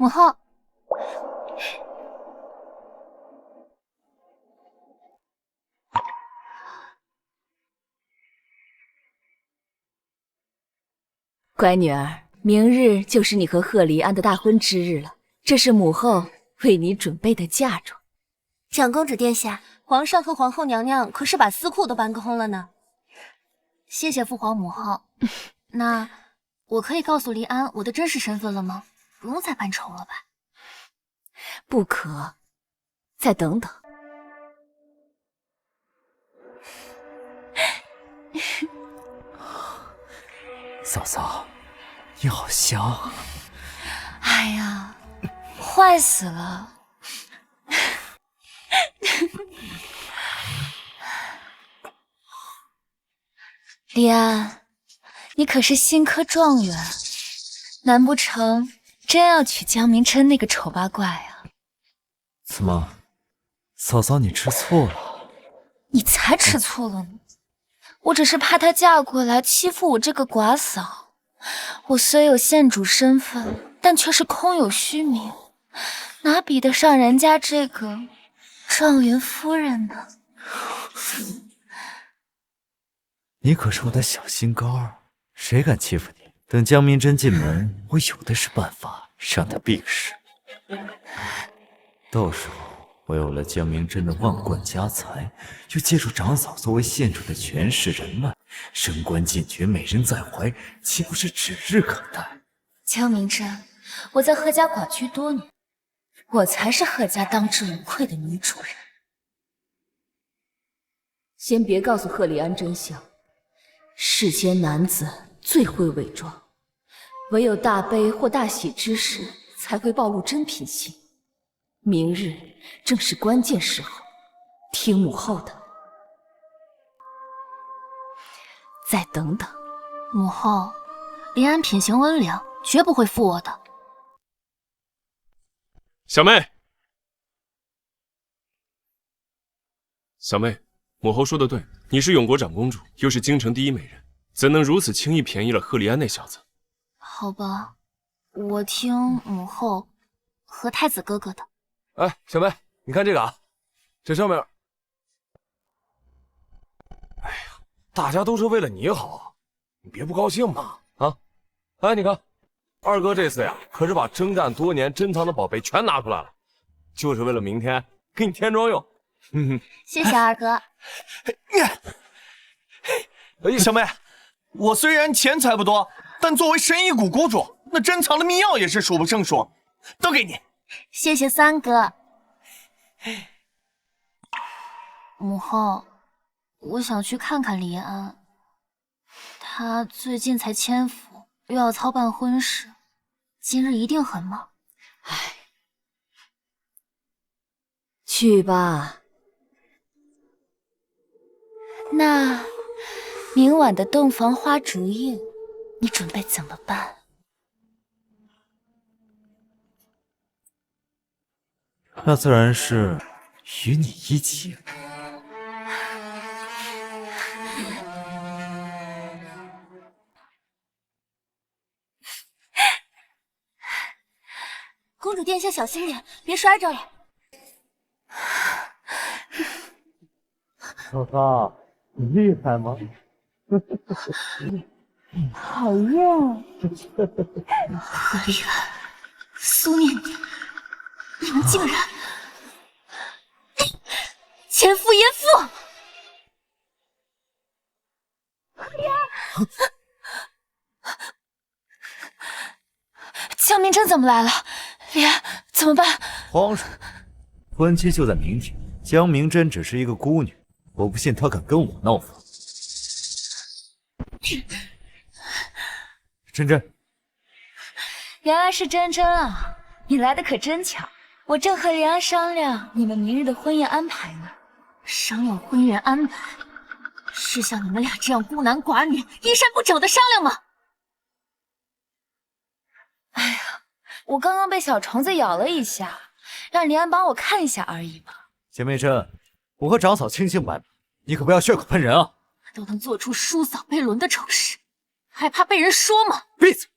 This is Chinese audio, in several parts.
母后，乖女儿，明日就是你和贺黎安的大婚之日了，这是母后为你准备的嫁妆。长公主殿下，皇上和皇后娘娘可是把私库都搬空了呢。谢谢父皇母后。那我可以告诉黎安我的真实身份了吗？不用再扮丑了吧？不可，再等等。嫂嫂，你好香啊！哎呀，坏死了！黎安，你可是新科状元，难不成真要娶江明琛那个丑八怪啊？怎么，嫂嫂你吃醋了？你才吃醋了呢！我只是怕她嫁过来欺负我这个寡嫂。我虽有县主身份，但却是空有虚名，哪比得上人家这个状元夫人呢？你可是我的小心肝儿，谁敢欺负你？等江明真进门，我有的是办法让他病逝。到时候我有了江明真的万贯家财，又借助长嫂作为县主的权势人脉，升官进爵，美人在怀，岂不是指日可待？江明真，我在贺家寡居多年，我才是贺家当之无愧的女主人。先别告诉贺黎安真相，世间男子最会伪装，唯有大悲或大喜之时才会暴露真品行。明日正是关键时候，听母后的。再等等。母后，黎安品行温良，绝不会负我的。小妹，小妹，母后说的对，你是永国长公主，又是京城第一美人，怎能如此轻易便宜了贺黎安那小子？好吧，我听母后和太子哥哥的。哎，小妹，你看这个啊，这上面，哎呀，大家都是为了你好，你别不高兴嘛啊！哎，你看，二哥这次呀，可是把征战多年珍藏的宝贝全拿出来了，就是为了明天给你添妆用。谢谢二哥。哎，小妹，我虽然钱财不多，但作为神医谷谷主，那珍藏的秘药也是数不胜数，都给你。谢谢三哥。母后，我想去看看黎安，他最近才迁府，又要操办婚事，今日一定很忙。唉，去吧。那明晚的洞房花烛夜，你准备怎么办？那自然是与你一起。公主殿下小心点，别摔着了。嫂嫂，你厉害吗？讨厌。贺黎安、苏念念，你们竟然奸夫淫妇！江明真怎么来了？黎安怎么办？皇上，婚期就在明天。江明真只是一个孤女，我不信她敢跟我闹翻。真真，原来是真真啊！你来的可真巧，我正和黎安商量你们明日的婚宴安排呢。商量婚宴安排，是像你们俩这样孤男寡女、衣衫不整的商量吗？哎呀，我刚刚被小虫子咬了一下，让黎安帮我看一下而已嘛。江明真，我和长嫂清清白白，你可不要血口喷人啊！都能做出叔嫂被轮的丑事，还怕被人说吗？闭嘴！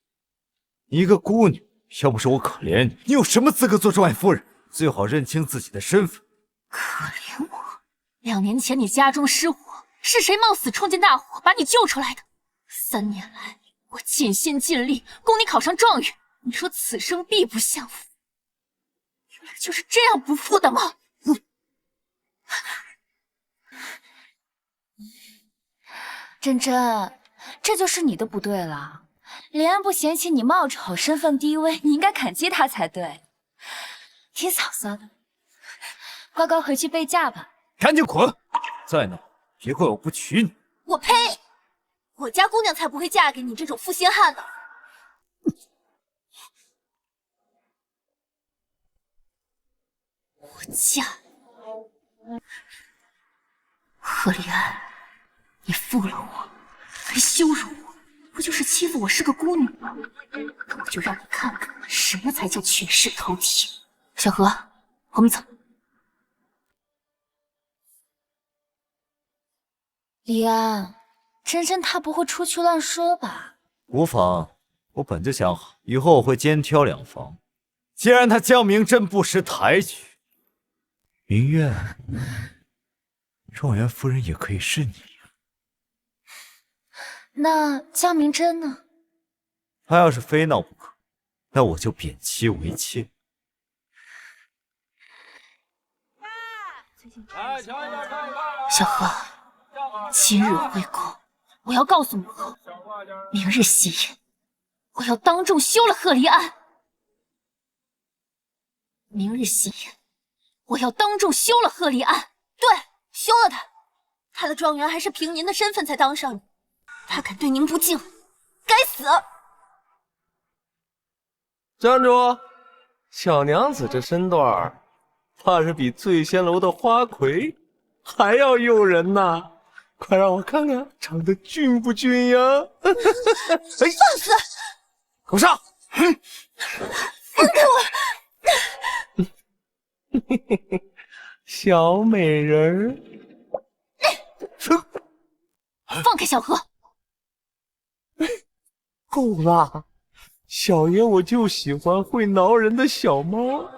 一个孤女要不是我可怜你，你有什么资格做状元夫人？最好认清自己的身份。可怜我？2年前你家中失火，是谁冒死冲进大火把你救出来的？3年来，我尽心尽力供你考上状元，你说此生必不相负，原来就是这样不负的吗？珍珍，这就是你的不对了。连安不嫌弃你冒丑，身份低微，你应该感激他才对。挺嫂嫂的，乖乖回去备嫁吧。赶紧滚！再闹，别怪我不娶你。我呸！我家姑娘才不会嫁给你这种负心汉呢。我嫁贺立安，你负了我，还羞辱我，不就是欺负我是个孤女吗？那我就让你看看什么才叫权势滔天。小何，后面走。李安，珍珍她不会出去乱说吧？无妨，我本就想好，以后我会肩挑两房。既然他江明真不识抬举，明月，状元夫人也可以是你。那江明真呢？他要是非闹不可，那我就贬妻为妾。小何，今日会公，我要告诉母后，明日喜宴，我要当众休了贺离安。明日喜宴，我要当众休了贺离安。对，休了他。他的状元还是凭您的身份才当上的，他敢对您不敬，该死！站住！小娘子这身段儿，怕是比醉仙楼的花魁还要诱人呐！快让我看看长得俊不俊呀！放肆！给我上！放开我！小美人儿，放开小何！够了！小爷我就喜欢会挠人的小猫。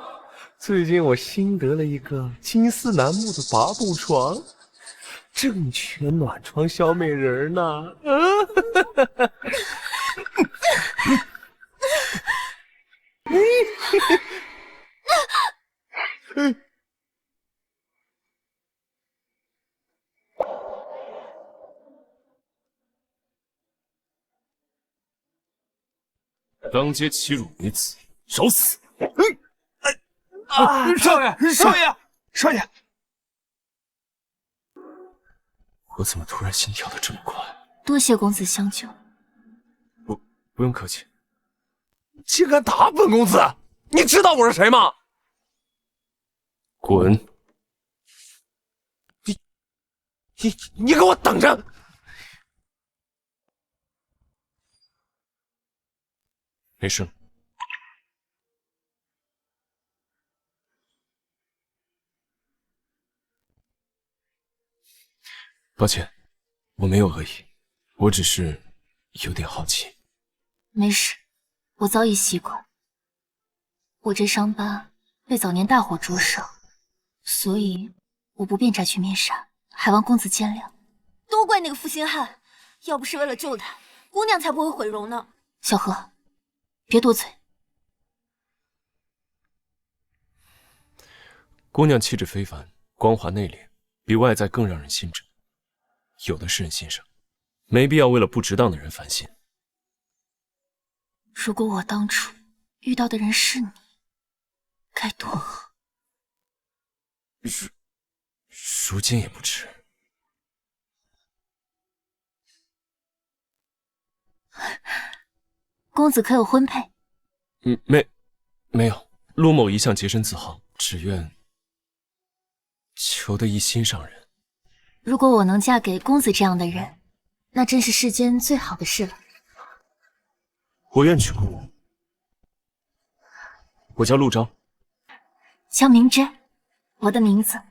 最近我新得了一个金丝楠木的八步床，正缺暖床小美人呢。当街欺辱女子，找死！少爷，少爷，少爷！我怎么突然心跳得这么快？多谢公子相救。不用客气。竟敢打本公子！你知道我是谁吗？滚！你给我等着！没事了。抱歉，我没有恶意，我只是有点好奇。没事，我早已习惯。我这伤疤被早年大火灼伤，所以我不便摘去面纱，还望公子见谅。都怪那个负心汉，要不是为了救他，姑娘才不会毁容呢。小何，别多嘴。姑娘气质非凡，光滑内敛，比外在更让人心震。有的是人欣赏，没必要为了不值当的人烦心。如果我当初遇到的人是你，该多好。如今也不迟。公子可有婚配？没有。陆某一向洁身自好，只愿求得一心上人。如果我能嫁给公子这样的人，那真是世间最好的事了。我愿娶姑娘。我叫陆昭。江明之，我的名字。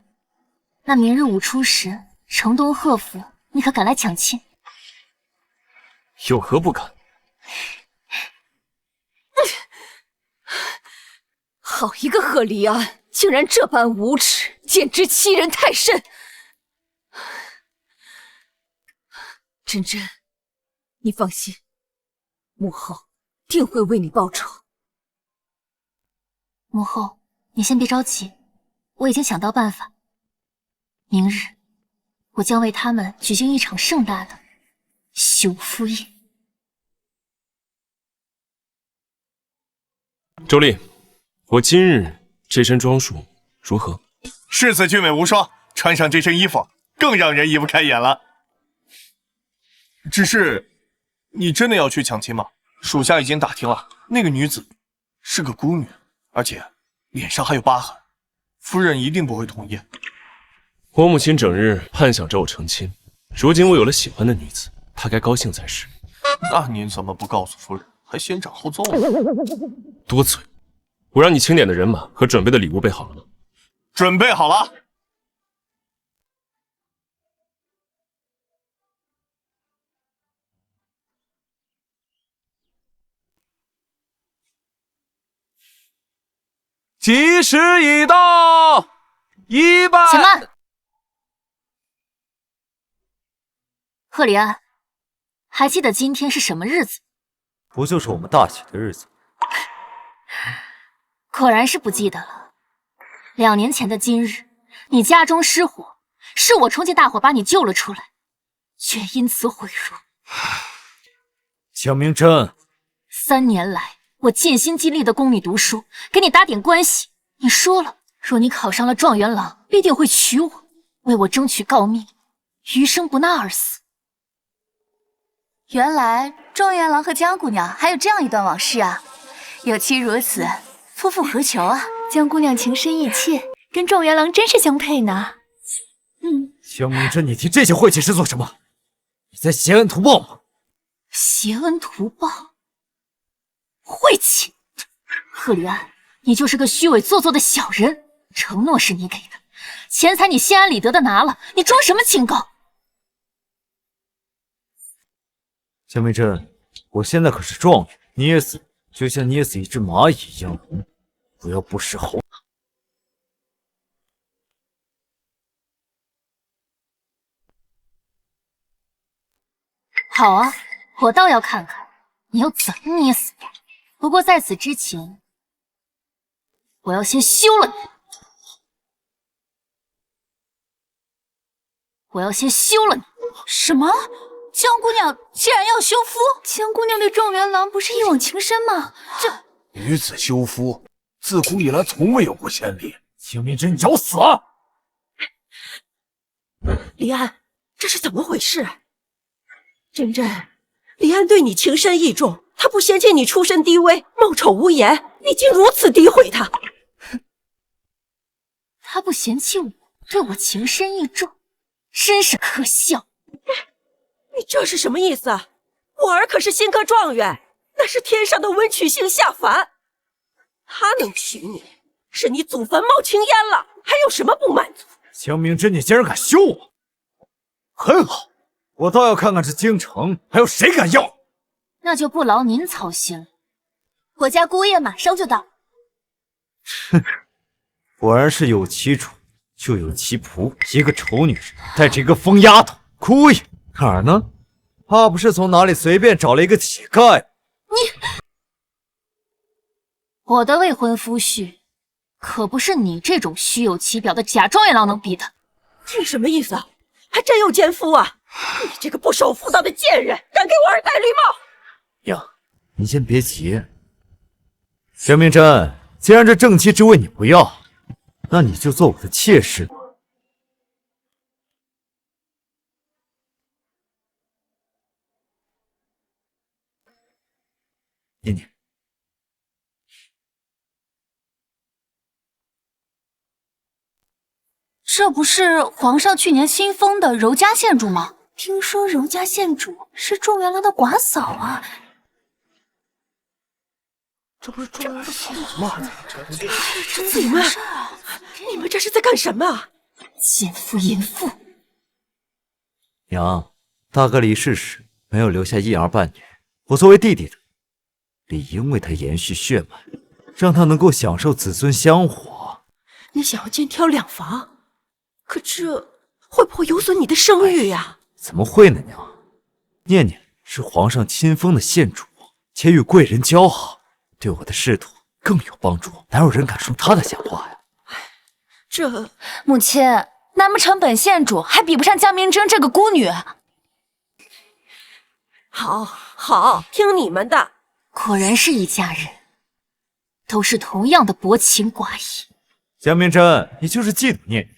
那明日午初时，城东贺府，你可赶来抢亲？有何不敢？好一个贺黎安，竟然这般无耻，简直欺人太甚！真真，你放心，母后定会为你报仇。母后，你先别着急，我已经想到办法。明日，我将为他们举行一场盛大的修复宴。周丽，我今日这身装束如何？世子俊美无双，穿上这身衣服更让人移不开眼了。只是，你真的要去抢亲吗？属下已经打听了，那个女子是个孤女，而且脸上还有疤痕，夫人一定不会同意。我母亲整日盼想着我成亲，如今我有了喜欢的女子，她该高兴才是。那您怎么不告诉夫人，还先斩后奏呢？多嘴！我让你清点的人马和准备的礼物备好了吗？准备好了。吉时已到，一拜。且慢，赫里安，还记得今天是什么日子？不就是我们大喜的日子？果然是不记得了。2年前的今日，你家中失火，是我冲进大火把你救了出来，却因此毁容。江明真3年来，我尽心尽力的供你读书，给你搭点关系。你说了，若你考上了状元郎，必定会娶我，为我争取诰命，余生不纳而死。原来状元郎和江姑娘还有这样一段往事啊！有妻如此，夫复何求啊？江姑娘情深意切，跟状元郎真是相配呢。江明真，你提这些晦气事做什么？你在挟恩图报吗？挟恩图报，晦气！赫里安，你就是个虚伪做作的小人。承诺是你给的，钱财你心安理得的拿了，你装什么清高？江明真，我现在可是状元，捏死就像捏死一只蚂蚁一样，不要不识好。好啊，我倒要看看你要怎么捏死我。不过在此之前，我要先休了你。我要先休了你。什么？江姑娘竟然要休夫？江姑娘对状元郎不是一往情深吗？这女子休夫，自古以来从未有过先例。江明真，你找死啊！李安，这是怎么回事？真真，李安对你情深意重，他不嫌弃你出身低微、貌丑无颜，你竟如此诋毁他。他不嫌弃我，对我情深意重，真是可笑。你这是什么意思？我儿可是新科状元，那是天上的文曲星下凡，他能娶你，是你祖坟冒青烟了，还有什么不满足？江明真，你竟然敢休我！很好，我倒要看看这京城还有谁敢要。那就不劳您操心了。我家姑爷马上就到。哼，果然是有其主就有其仆，一个丑女人带着一个疯丫头，姑爷哪儿呢？怕不是从哪里随便找了一个乞丐？我的未婚夫婿，可不是你这种虚有其表的假状元郎能比的。你什么意思？还真有奸夫啊！你这个不守妇道的贱人，敢给我儿戴绿帽！呀，你先别急。江明真，既然这正妻之位你不要，那你就做我的妾室。念念，这不是皇上去年新封的柔家县主吗？听说柔家县主是状元郎的寡嫂啊。这不是状元的嫂子吗？这怎么回事啊？你们这是在干什么？奸夫淫妇！娘，大哥离世时没有留下一儿半女，我作为弟弟的，理应为他延续血脉。让她能够享受子孙香火。你想要肩挑两房，可这会不会有损你的声誉呀？怎么会呢，娘？念念是皇上亲封的县主，且与贵人交好，对我的仕途更有帮助，哪有人敢说她的闲话呀？这母亲，难不成本县主还比不上江明珍这个孤女？好，听你们的。果然是一家人，都是同样的薄情寡义。江明真，你就是嫉妒念念，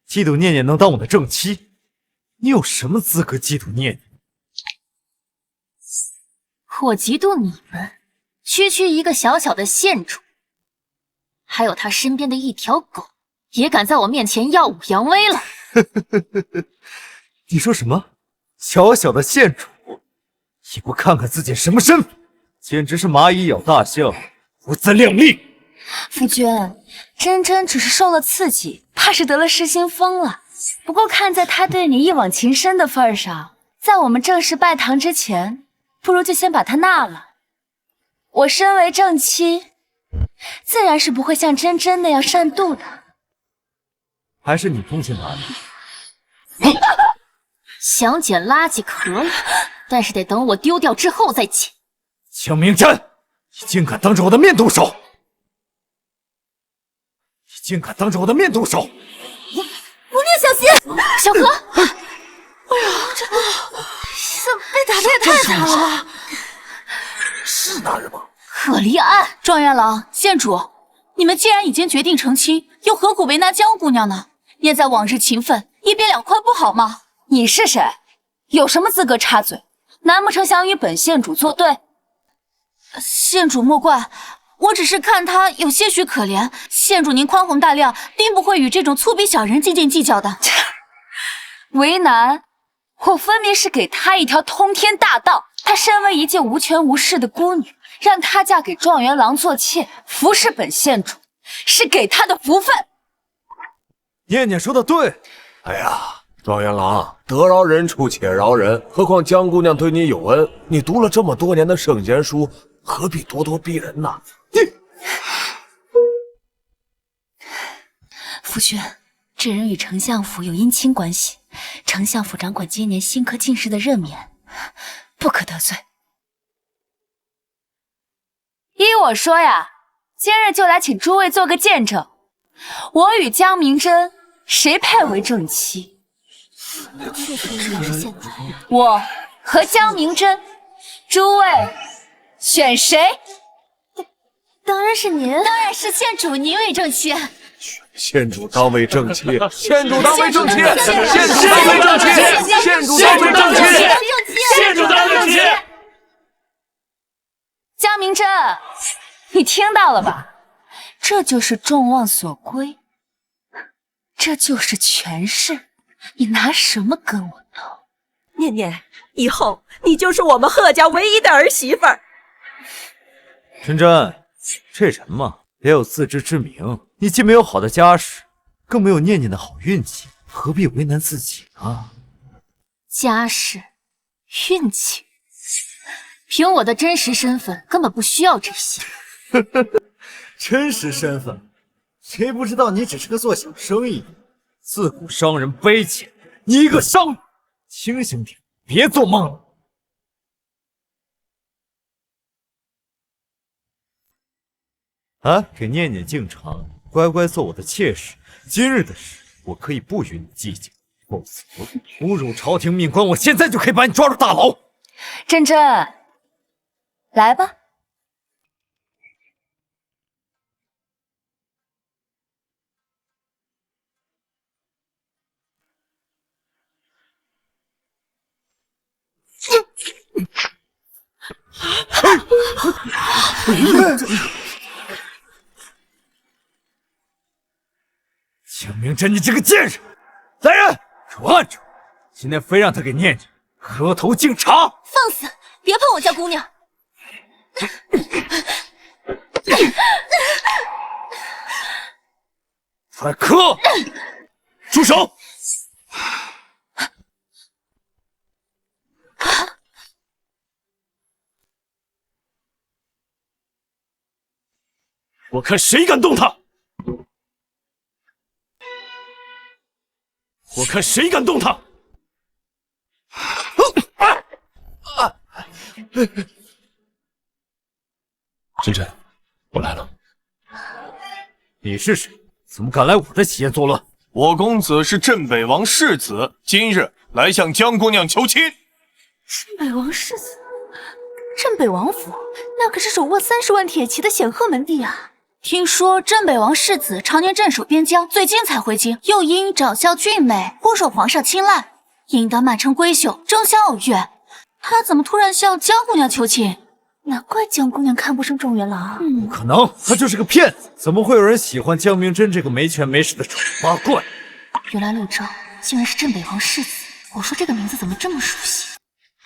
嫉妒念念能当我的正妻，你有什么资格嫉妒念念？我嫉妒你们，区一个小小的县主，还有他身边的一条狗，也敢在我面前耀武扬威了。你说什么？小小的县主，也不看看自己什么身份，简直是蚂蚁咬大象，不自量力。夫君，珍珍只是受了刺激，怕是得了失心疯了。不过看在她对你一往情深的份上，在我们正式拜堂之前，不如就先把她纳了。我身为正妻，自然是不会像珍珍那样擅妒的。还是你风险大一点。想捡垃圾可以，但是得等我丢掉之后再捡。江明真，你竟敢当着我的面动手！你竟敢当着我的面动手！母女小心！小何，哎呀，这被打的也太惨了吧！是大人吗？可离岸，状元郎、县主，你们既然已经决定成亲，又何苦为难江姑娘呢？念在往日情分，一别两宽不好吗？你是谁？有什么资格插嘴？难不成想与本县主作对？县主莫怪，我只是看他有些许可怜。县主您宽宏大量，定不会与这种粗鄙小人斤斤计较的。为难？我分明是给她一条通天大道。她身为一介无权无势的孤女，让她嫁给状元郎做妾，服侍本县主，是给她的福分。念念说的对。哎呀，状元郎，得饶人处且饶人，何况江姑娘对你有恩，你读了这么多年的圣贤书，何必咄咄逼人呢？夫君，这人与丞相府有姻亲关系，丞相府掌管今年新科进士的任免，不可得罪。依我说呀，今日就来请诸位做个见证，我与江明真谁配为正妻？我和江明真，诸位选谁？当然是您，当然是县主您为正妻。县主当为正妻，县主当为正妻，县主当为正妻，县主当为正妻，县主当正妻。江明真，你听到了吧？这就是众望所归，这就是权势。你拿什么跟我斗？念念，以后你就是我们贺家唯一的儿媳妇儿。真真，这人嘛，也有自知之明。你既没有好的家世，更没有念念的好运气，何必为难自己呢？家世、运气，凭我的真实身份，根本不需要这些。真实身份，谁不知道你只是个做小生意的？自古商人卑贱，你一个商女，清醒点，别做梦了。啊，给念念敬茶，乖乖做我的妾室。今日的事，我可以不与你计较，否则侮辱朝廷命官，我现在就可以把你抓入大牢。真真，来吧。江明真，你这个贱人！来人，给我按住！今天非让他给念念磕头敬茶。放肆！别碰我家姑娘！快磕！住手！我看谁敢动他！我看谁敢动他！真真，我来了。你是谁？怎么敢来我的喜宴作乱？我公子是镇北王世子，今日来向江姑娘求亲。镇北王世子，镇北王府那可是手握30万铁骑的显赫门第啊！听说镇北王世子常年镇守边疆，最近才回京，又因长相俊美，颇受皇上青睐，赢得满城闺秀争相偶遇。他怎么突然向江姑娘求亲？难怪江姑娘看不上状元郎。不可能，他就是个骗子！怎么会有人喜欢江明真这个没权没势的丑八怪？原来陆昭竟然是镇北王世子，我说这个名字怎么这么熟悉？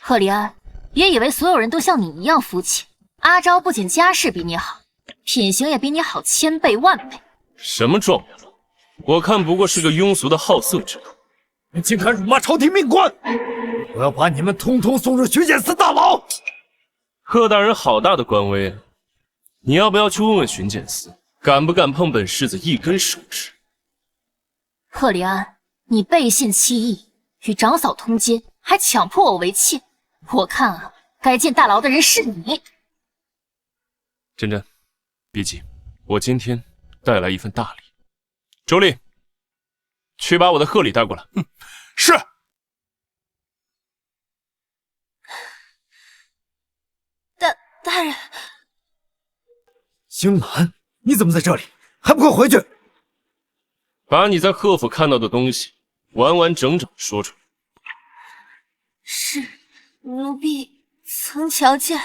赫里安，别以为所有人都像你一样肤浅。阿昭不仅家世比你好，品行也比你好1000倍万倍。什么状元郎？我看不过是个庸俗的好色之徒。你竟敢辱骂朝廷命官！我要把你们通通送入巡检司大牢！贺大人好大的官威啊！你要不要去问问巡检司，敢不敢碰本世子一根手指？赫里安，你背信弃义，与长嫂通奸，还强迫我为妾，我看啊，该进大牢的人是你。真真，别急，我今天带来一份大礼。周丽，去把我的贺礼带过来。是。大人，星兰，你怎么在这里？还不快回去！把你在贺府看到的东西完完整整说出来。是，奴婢曾瞧见。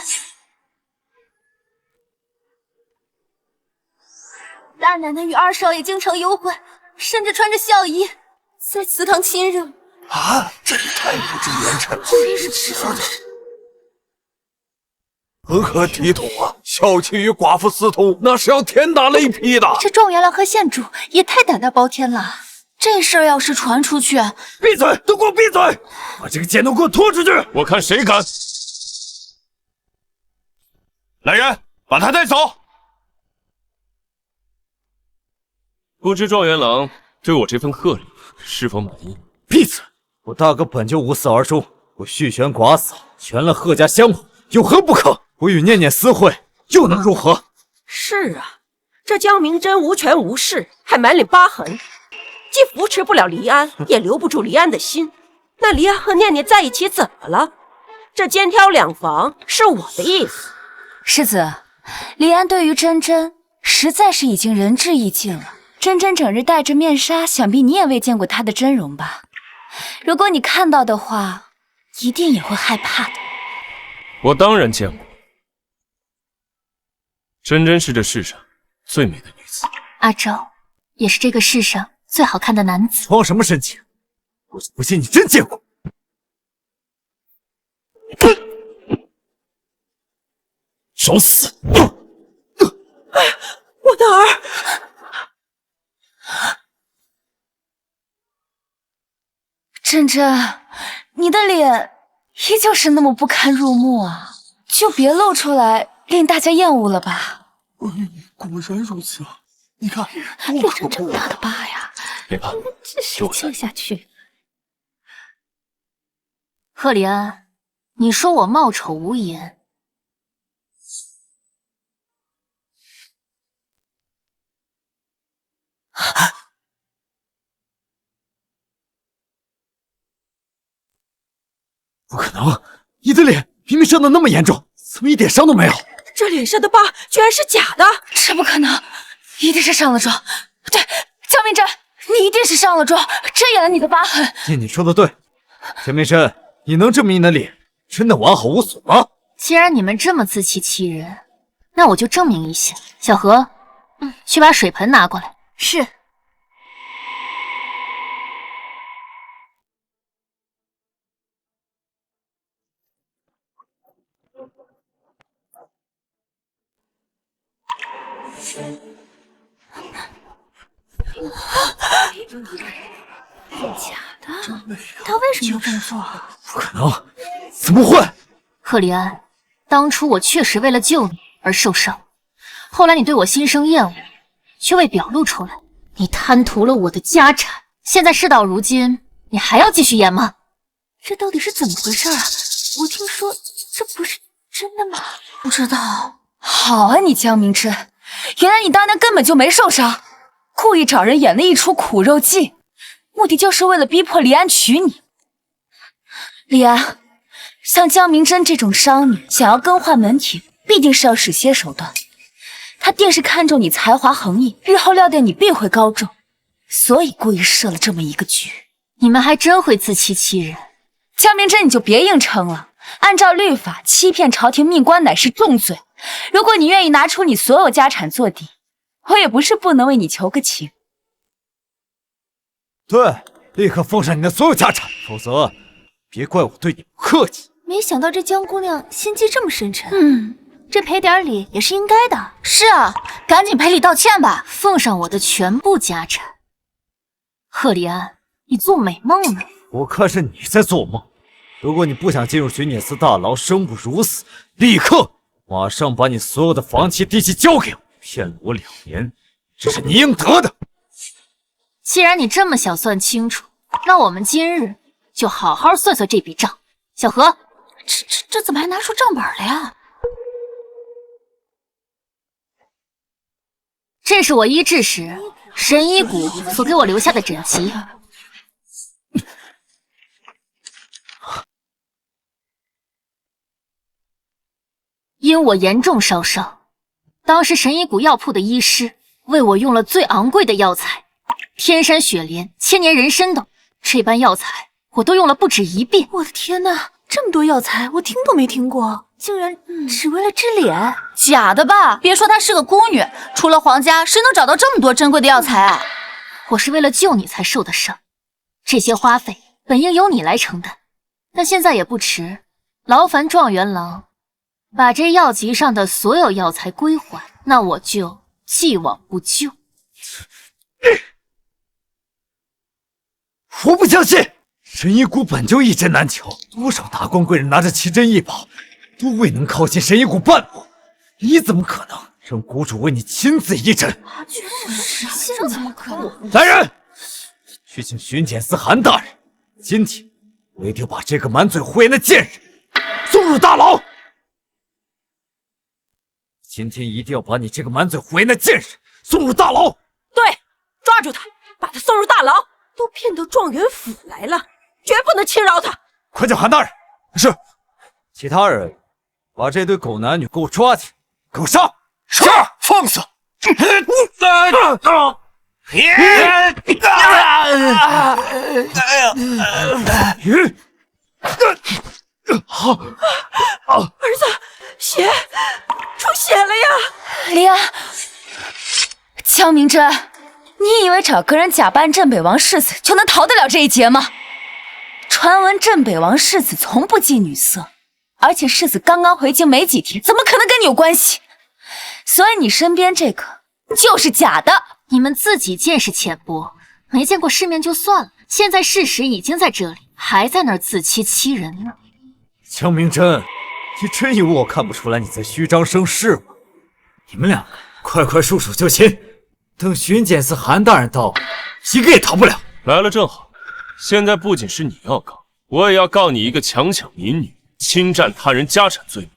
大奶奶与二少爷经常幽会，甚至穿着孝衣在祠堂亲热。啊，这也太不知严惩了！真是耻笑的事。何可体统啊！小妾与寡妇私通，那是要天打雷劈的。这状元郎和县主也太胆大包天了，这事儿要是传出去，闭嘴！都给我闭嘴！把这个贱奴给我拖出去！我看谁敢！来人，把他带走。不知状元郎对我这份贺礼是否满意？闭嘴！我大哥本就无嗣而终，我续弦寡嫂，全了贺家香火，有何不可？我与念念私会，又能如何？是啊，这江明真无权无势，还满脸疤痕，既扶持不了黎安，也留不住黎安的心。那黎安和念念在一起怎么了？这肩挑两房是我的意思。世子，黎安对于真真实在是已经仁至义尽了。真真整日戴着面纱，想必你也未见过她的真容吧？如果你看到的话，一定也会害怕的。我当然见过。真真是这世上最美的女子，阿昭也是这个世上最好看的男子。装什么深情？我不信你真见过。找死！我的儿，真真，你的脸依旧是那么不堪入目啊，就别露出来令大家厌恶了吧。果然如此，你看脸上这么大的疤呀，别怕，这是接下去。赫里安，你说我貌丑无颜，不可能！你的脸明明伤得那么严重，怎么一点伤都没有？这脸上的疤居然是假的！这不可能，一定是上了妆。对，江明真，你一定是上了妆，遮掩了你的疤痕。念念说的对，江明真，你能证明你的脸真的完好无损吗？既然你们这么自欺欺人，那我就证明一下。小何，去把水盆拿过来。是。假的？他为什么要这么做？不可能，怎么会？赫里安，当初我确实为了救你而受伤，后来你对我心生厌恶，却未表露出来。你贪图了我的家产，现在事到如今，你还要继续演吗？这到底是怎么回事啊？我听说这不是真的吗？不知道。好啊，你江明真，原来你当年根本就没受伤，故意找人演了一出苦肉计，目的就是为了逼迫李安娶你。李安，像江明真这种商女，想要更换门庭，必定是要使些手段。他定是看中你才华横溢，日后料定你必会高中，所以故意设了这么一个局。你们还真会自欺欺人。江明真，你就别硬撑了。按照律法，欺骗朝廷命官乃是重罪。如果你愿意拿出你所有家产做底，我也不是不能为你求个情。对，立刻奉上你的所有家产，否则别怪我对你不客气。没想到这江姑娘心机这么深沉。这赔点礼也是应该的。是啊，赶紧赔礼道歉吧，奉上我的全部家产。贺立安，你做美梦呢？我看是你在做梦。如果你不想进入巡检司大牢生不如死，立刻马上把你所有的房契地契交给我，骗了我2年，这是你应得的。既然你这么想算清楚，那我们今日就好好算算这笔账。小何，这怎么还拿出账本了呀？这是我医治时神医谷所给我留下的诊籍。因我严重烧伤，当时神医谷药铺的医师为我用了最昂贵的药材，天山雪莲、千年人参等，这般药材我都用了不止1遍。我的天哪，这么多药材我听都没听过，竟然只为了治脸？假的吧？别说她是个孤女，除了皇家，谁能找到这么多珍贵的药材啊？我是为了救你才受的伤，这些花费本应由你来承担，但现在也不迟，劳烦状元郎把这药集上的所有药材归还，那我就既往不咎。我不相信，神医谷本就一针难求，多少大官贵人拿着奇珍异宝，都未能靠近神医谷半步。你怎么可能让谷主为你亲自医诊？这怎么可能？来人，去请巡检司韩大人，今天我一定把这个满嘴胡言的贱人送入大牢。今天一定要把你这个满嘴胡言的贱人送入大牢。对，抓住他，把他送入大牢。都骗到状元府来了，绝不能轻饶他。快叫韩大人。是。其他人把这对狗男女给我抓起来，给我杀！是，放肆！儿子，血出血了呀！李安，江明真，你以为找个人假扮镇北王世子就能逃得了这一劫吗？传闻镇北王世子从不近女色，而且世子刚刚回京没几天，怎么可能跟你有关系？所以你身边这个就是假的。你们自己见识浅薄，没见过世面就算了，现在事实已经在这里，还在那儿自欺欺人呢。江明真，你真以为我看不出来你在虚张声势吗？你们两个快快束手就擒，等巡检司韩大人到，一个也逃不了。来了正好，现在不仅是你要告，我也要告你一个强抢民女、侵占他人家产罪名。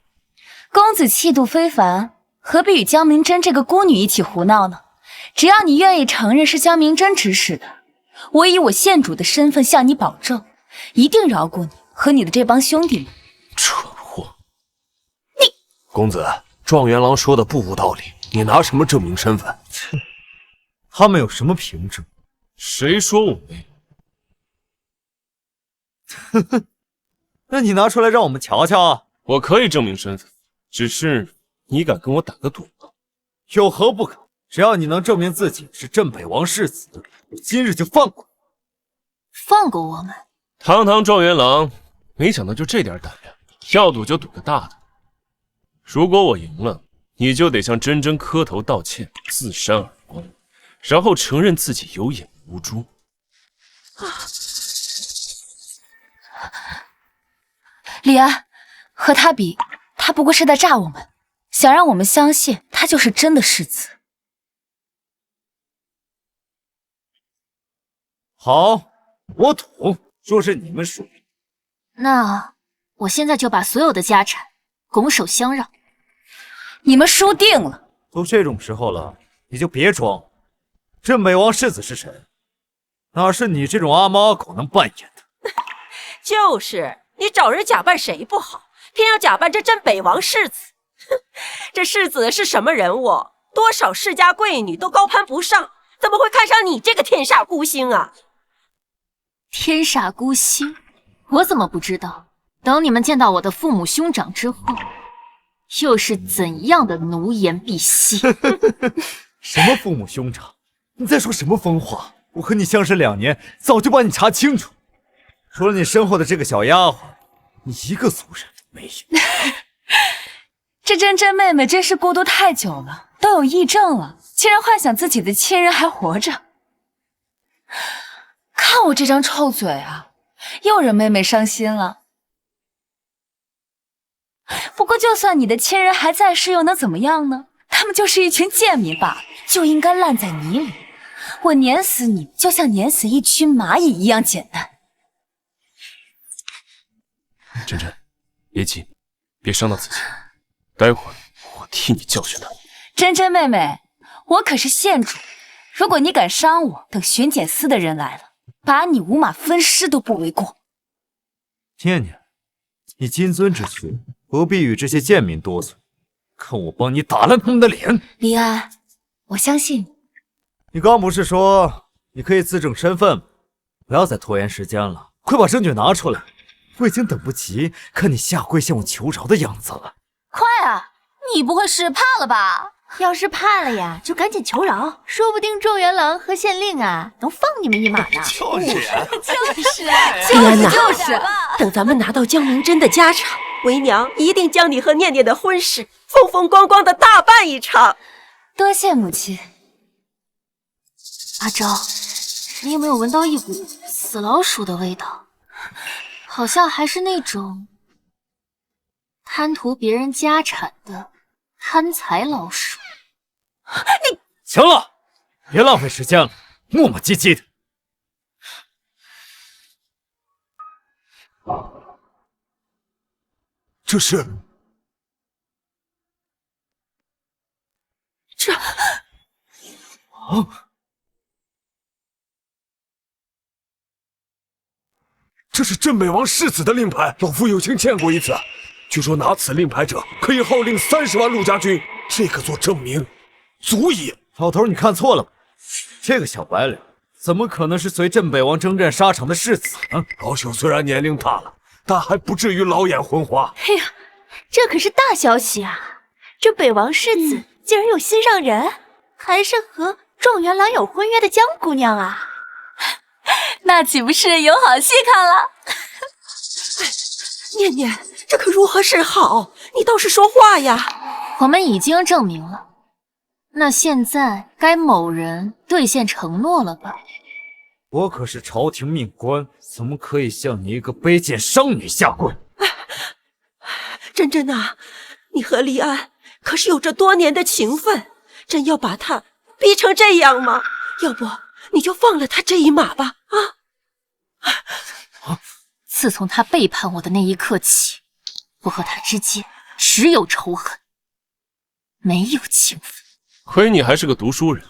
公子气度非凡，何必与江明真这个孤女一起胡闹呢？只要你愿意承认是江明真指使的，我以我县主的身份向你保证，一定饶过你和你的这帮兄弟们。蠢货！公子，状元郎说的不无道理，你拿什么证明身份？他们有什么凭证？谁说我没有？那你拿出来让我们瞧瞧啊！我可以证明身份，只是你敢跟我打个赌吗？有何不可？只要你能证明自己是镇北王世子，我今日就放过你。放过我们？堂堂状元郎，没想到就这点胆量，要赌就赌个大的。如果我赢了，你就得向真真磕头道歉，自扇耳光，然后承认自己有眼无珠。李安，和他比，他不过是在诈我们。想让我们相信他就是真的世子。好，我赌说是你们输。那我现在就把所有的家产拱手相让。你们输定了。都这种时候了，你就别装。镇北王世子是谁？哪是你这种阿猫阿狗能扮演的？就是你找人假扮谁不好，偏要假扮这镇北王世子。这世子是什么人物？多少世家贵女都高攀不上，怎么会看上你这个天煞孤星啊？天煞孤星，我怎么不知道？等你们见到我的父母兄长之后，又是怎样的奴颜婢膝？什么父母兄长？你在说什么疯话？我和你相识2年，早就把你查清楚。除了你身后的这个小丫鬟，你一个族人都没有。这珍珍妹妹真是孤独太久了，都有癔症了，竟然幻想自己的亲人还活着。看我这张臭嘴啊，又惹妹妹伤心了。不过就算你的亲人还在世，又能怎么样呢？他们就是一群贱民罢了，就应该烂在泥里。我碾死你，就像碾死一群蚂蚁一样简单。珍珍，别急，别伤到自己。待会儿我替你教训他。珍珍妹妹，我可是县主，如果你敢伤我，等巡检司的人来了，把你五马分尸都不为过。念念，你金尊之躯，何必与这些贱民多嘴？看我帮你打烂他们的脸！离安，我相信你。你刚不是说你可以自证身份吗？不要再拖延时间了，快把证据拿出来！我已经等不及看你下跪向我求饶的样子了。快啊！你不会是怕了吧？要是怕了呀，就赶紧求饶，说不定状元郎和县令啊能放你们一马呢。就是就是等咱们拿到江明真的家产，为娘一定将你和念念的婚事风风光光的大办一场。多谢母亲。阿昭，你有没有闻到一股死老鼠的味道？好像还是那种贪图别人家产的贪财老鼠。行了，别浪费时间了，磨磨唧唧的。这是这这是镇北王世子的令牌，老夫有幸见过一次。据说拿此令牌者可以号令30万陆家军，这个做证明，足以。老头，你看错了吧？这个小白脸怎么可能是随镇北王征战沙场的世子呢？老朽虽然年龄大了，但还不至于老眼昏花。哎呀，这可是大消息啊！这北王世子竟然有心上人，还是和状元郎有婚约的江姑娘啊！那岂不是有好戏看了？念念，这可如何是好？你倒是说话呀！我们已经证明了，那现在该某人兑现承诺了吧？我可是朝廷命官，怎么可以向你一个卑贱商女下跪？珍珍呐，你和离安可是有着多年的情分，真要把他逼成这样吗？要不你就放了他这一马吧！自从他背叛我的那一刻起，我和他之间只有仇恨，没有情分。亏你还是个读书人，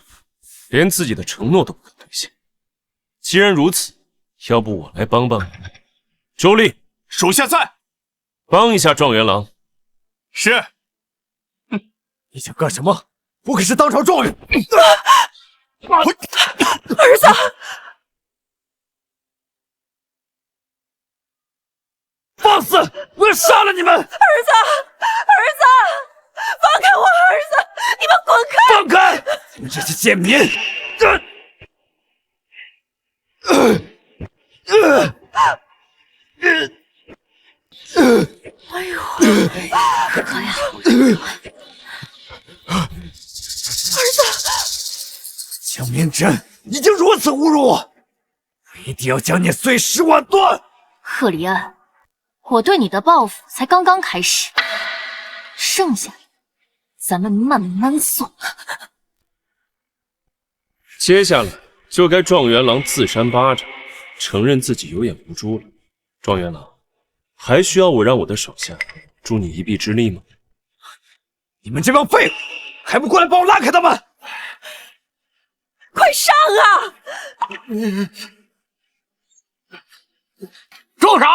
连自己的承诺都不肯兑现。既然如此，要不我来帮帮你。周丽，属下在。帮一下状元郎。是。你想干什么？我可是当朝状元。儿子，放肆！我要杀了你们！儿子，放开我儿子！你们滚开！放开！你们这些贱民！哎呦，哥呀！儿子，江明真已经如此侮辱我，我一定要将你碎尸万段！赫里安，我对你的报复才刚刚开始，剩下的咱们慢慢做。接下来就该状元郎自扇巴掌，承认自己有眼无珠了。状元郎，还需要我让我的手下助你一臂之力吗？你们这帮废物，还不过来帮我拉开他们！快上啊！住手！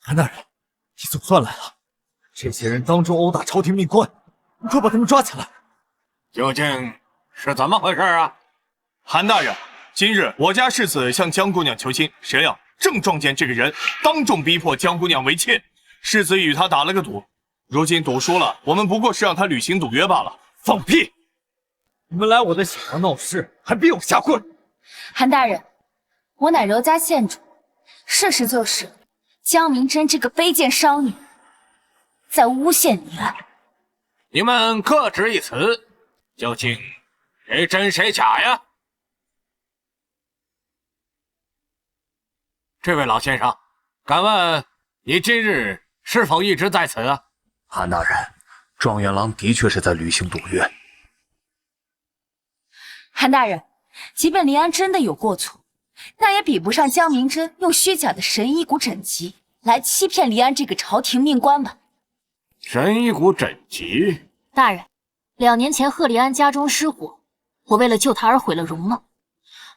韩大人，你总算来了！这些人当众殴打朝廷命官，你快把他们抓起来！究竟是怎么回事啊？韩大人，今日我家世子向江姑娘求亲，谁料正撞见这个人当众逼迫江姑娘为妾，世子与他打了个赌，如今赌输了，我们不过是让他履行赌约罢了。放屁！你们来我的小房闹事，还逼我下跪！韩大人，我乃柔家县主，事实就是江明珍这个卑贱商女在诬陷你案。你们各执一词，究竟谁真谁假呀？这位老先生，敢问你今日是否一直在此啊？韩大人，状元郎的确是在履行赌约。韩大人，即便林安真的有过错，那也比不上江明珍用虚假的神医谷枕疾来欺骗黎安这个朝廷命官吧。神医谷枕疾，大人，2年前贺黎安家中失火，我为了救他而毁了容貌。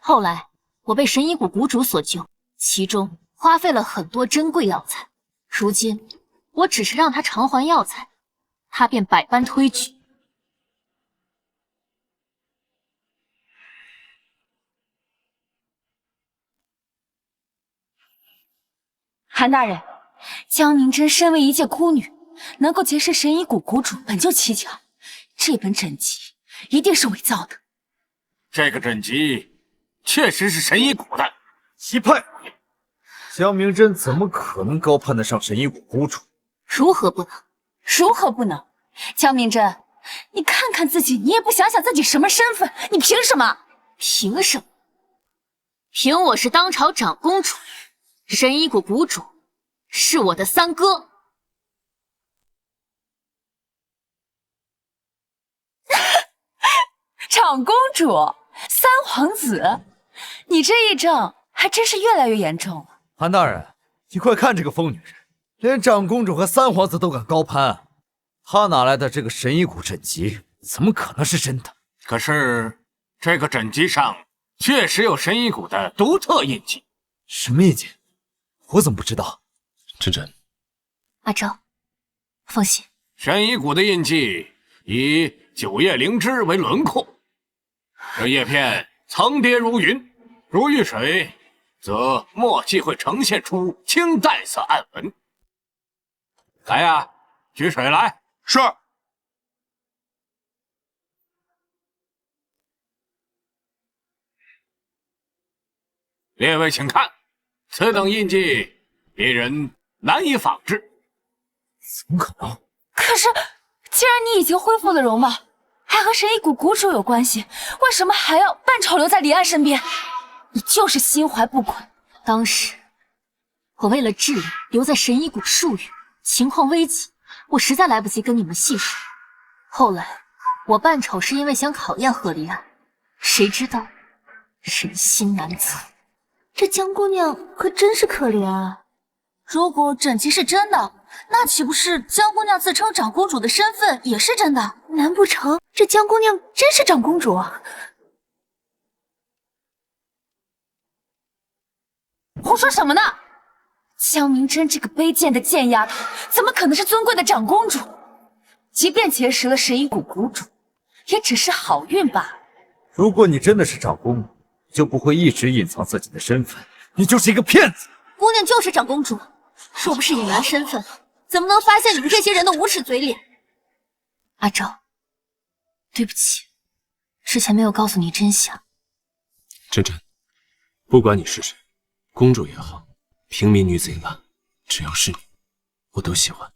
后来我被神医谷谷主所救，其中花费了很多珍贵药材。如今我只是让他偿还药材，他便百般推举。韩大人，江明珍身为一介孤女，能够结识神医谷谷主本就蹊跷，这本枕籍一定是伪造的。这个枕籍确实是神医谷的。欺骗！江明珍怎么可能高攀得上神医谷谷主？如何不能？如何不能？江明珍，你看看自己，你也不想想自己什么身份？你凭什么？凭什么？凭我是当朝长公主，神医谷谷主是我的三哥。长公主，三皇子，你这一仗还真是越来越严重了。韩大人，你快看这个疯女人，连长公主和三皇子都敢高攀，她哪来的这个神医谷枕籍？怎么可能是真的？可是这个枕籍上确实有神医谷的独特印记。什么印记？我怎么不知道？真真，阿昭，放心，神医谷的印记以九叶灵芝为轮廓，这叶片层叠如云，如遇水，则墨迹会呈现出青黛色暗纹。来呀，举水来。是。列位请看，此等印记，别人难以仿制。怎么可能？可是，既然你已经恢复了容貌，还和神医谷谷主有关系，为什么还要半丑留在黎安身边？你就是心怀不轨。当时我为了治理留在神医谷数月，情况危急，我实在来不及跟你们细说。后来我扮丑是因为想考验贺黎安，谁知道人心难测。这江姑娘可真是可怜啊！如果枕籍是真的，那岂不是江姑娘自称长公主的身份也是真的？难不成这江姑娘真是长公主啊？胡说什么呢？江明珍这个卑贱的贱丫头，怎么可能是尊贵的长公主？即便结识了神医谷谷主，也只是好运罢了。如果你真的是长公主，就不会一直隐藏自己的身份，你就是一个骗子。姑娘就是长公主，若不是隐瞒身份，怎么能发现你们这些人的无耻嘴脸？阿昭，对不起，之前没有告诉你真相。真真，不管你是谁，公主也好，平民女子也罢，只要是你，我都喜欢。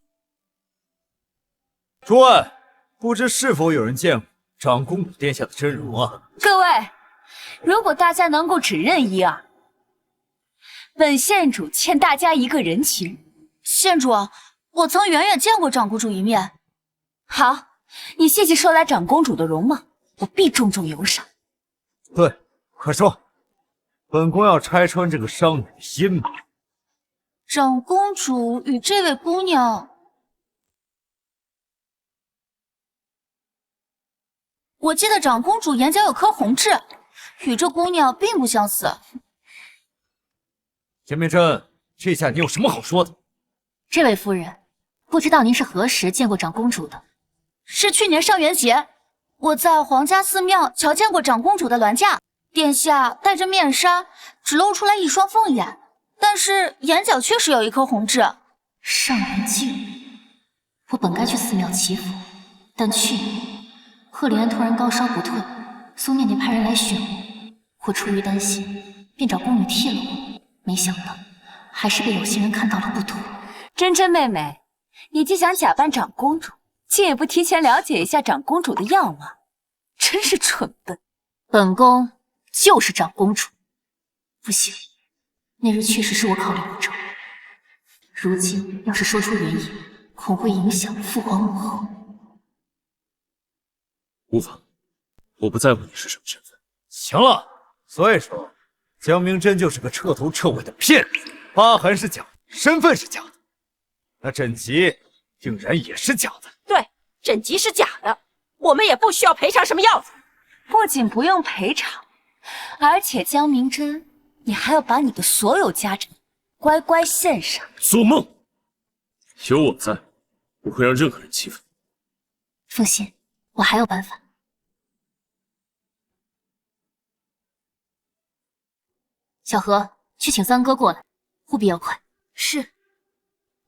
诸位，不知是否有人见过长公主殿下的真容啊！各位，如果大家能够指认一二，本县主欠大家一个人情。县主，我曾远远见过长公主一面。好，你细细说来长公主的容貌，我必重重有赏。对，快说，本宫要拆穿这个商女的心吧。长公主与这位姑娘，我记得长公主眼角有颗红痣，与这姑娘并不相似。钱明真，这下你有什么好说的？这位夫人，不知道您是何时见过长公主的？是去年上元节，我在皇家寺庙瞧见过长公主的銮驾，殿下戴着面纱，只露出来一双凤眼，但是眼角确实有一颗红痣。上元节，我本该去寺庙祈福，但去年赫里安突然高烧不退，苏念念派人来寻我出于担心，便找宫女替了我，没想到还是被有心人看到了不妥。真真妹妹，你既想假扮长公主，竟也不提前了解一下长公主的样貌，真是蠢笨。本宫就是长公主。不行，那日确实是我考虑不周，如今要是说出原因，恐会影响父皇母后。无妨，我不在乎你是什么身份。行了，所以说江明真就是个彻头彻尾的骗子，疤痕是假的，身份是假的，那枕籍竟然也是假的。对，枕籍是假的，我们也不需要赔偿什么药材。不仅不用赔偿，而且江明真，你还要把你的所有家产乖乖献上。做梦！有我在，不会让任何人欺负你。放心，我还有办法。小何，去请三哥过来，务必要快。是。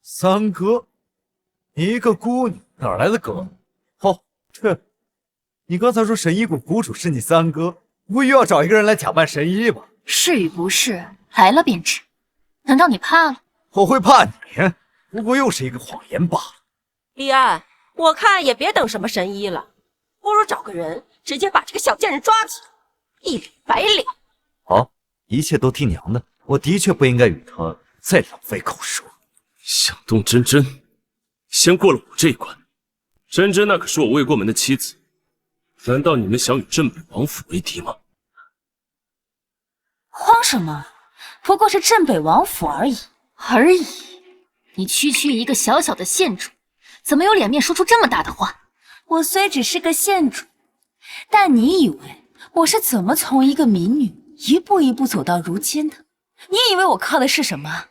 三哥，一个孤女哪来的哥？哦，你刚才说神医谷谷主是你三哥，不会又要找一个人来假扮神医吧？是与不是，来了便知。难道你怕了？我会怕你？不过又是一个谎言罢了。李安，我看也别等什么神医了，不如找个人直接把这个小贱人抓起来，一了百了。好，一切都听娘的。我的确不应该与他再浪费口舌。想动真真，先过了我这一关。真真那可是我未过门的妻子，难道你们想与镇北王府为敌吗？慌什么？不过是镇北王府而已。而已？你区区一个小小的县主，怎么有脸面说出这么大的话？我虽只是个县主，但你以为我是怎么从一个民女一步一步走到如今的？你以为我靠的是什么？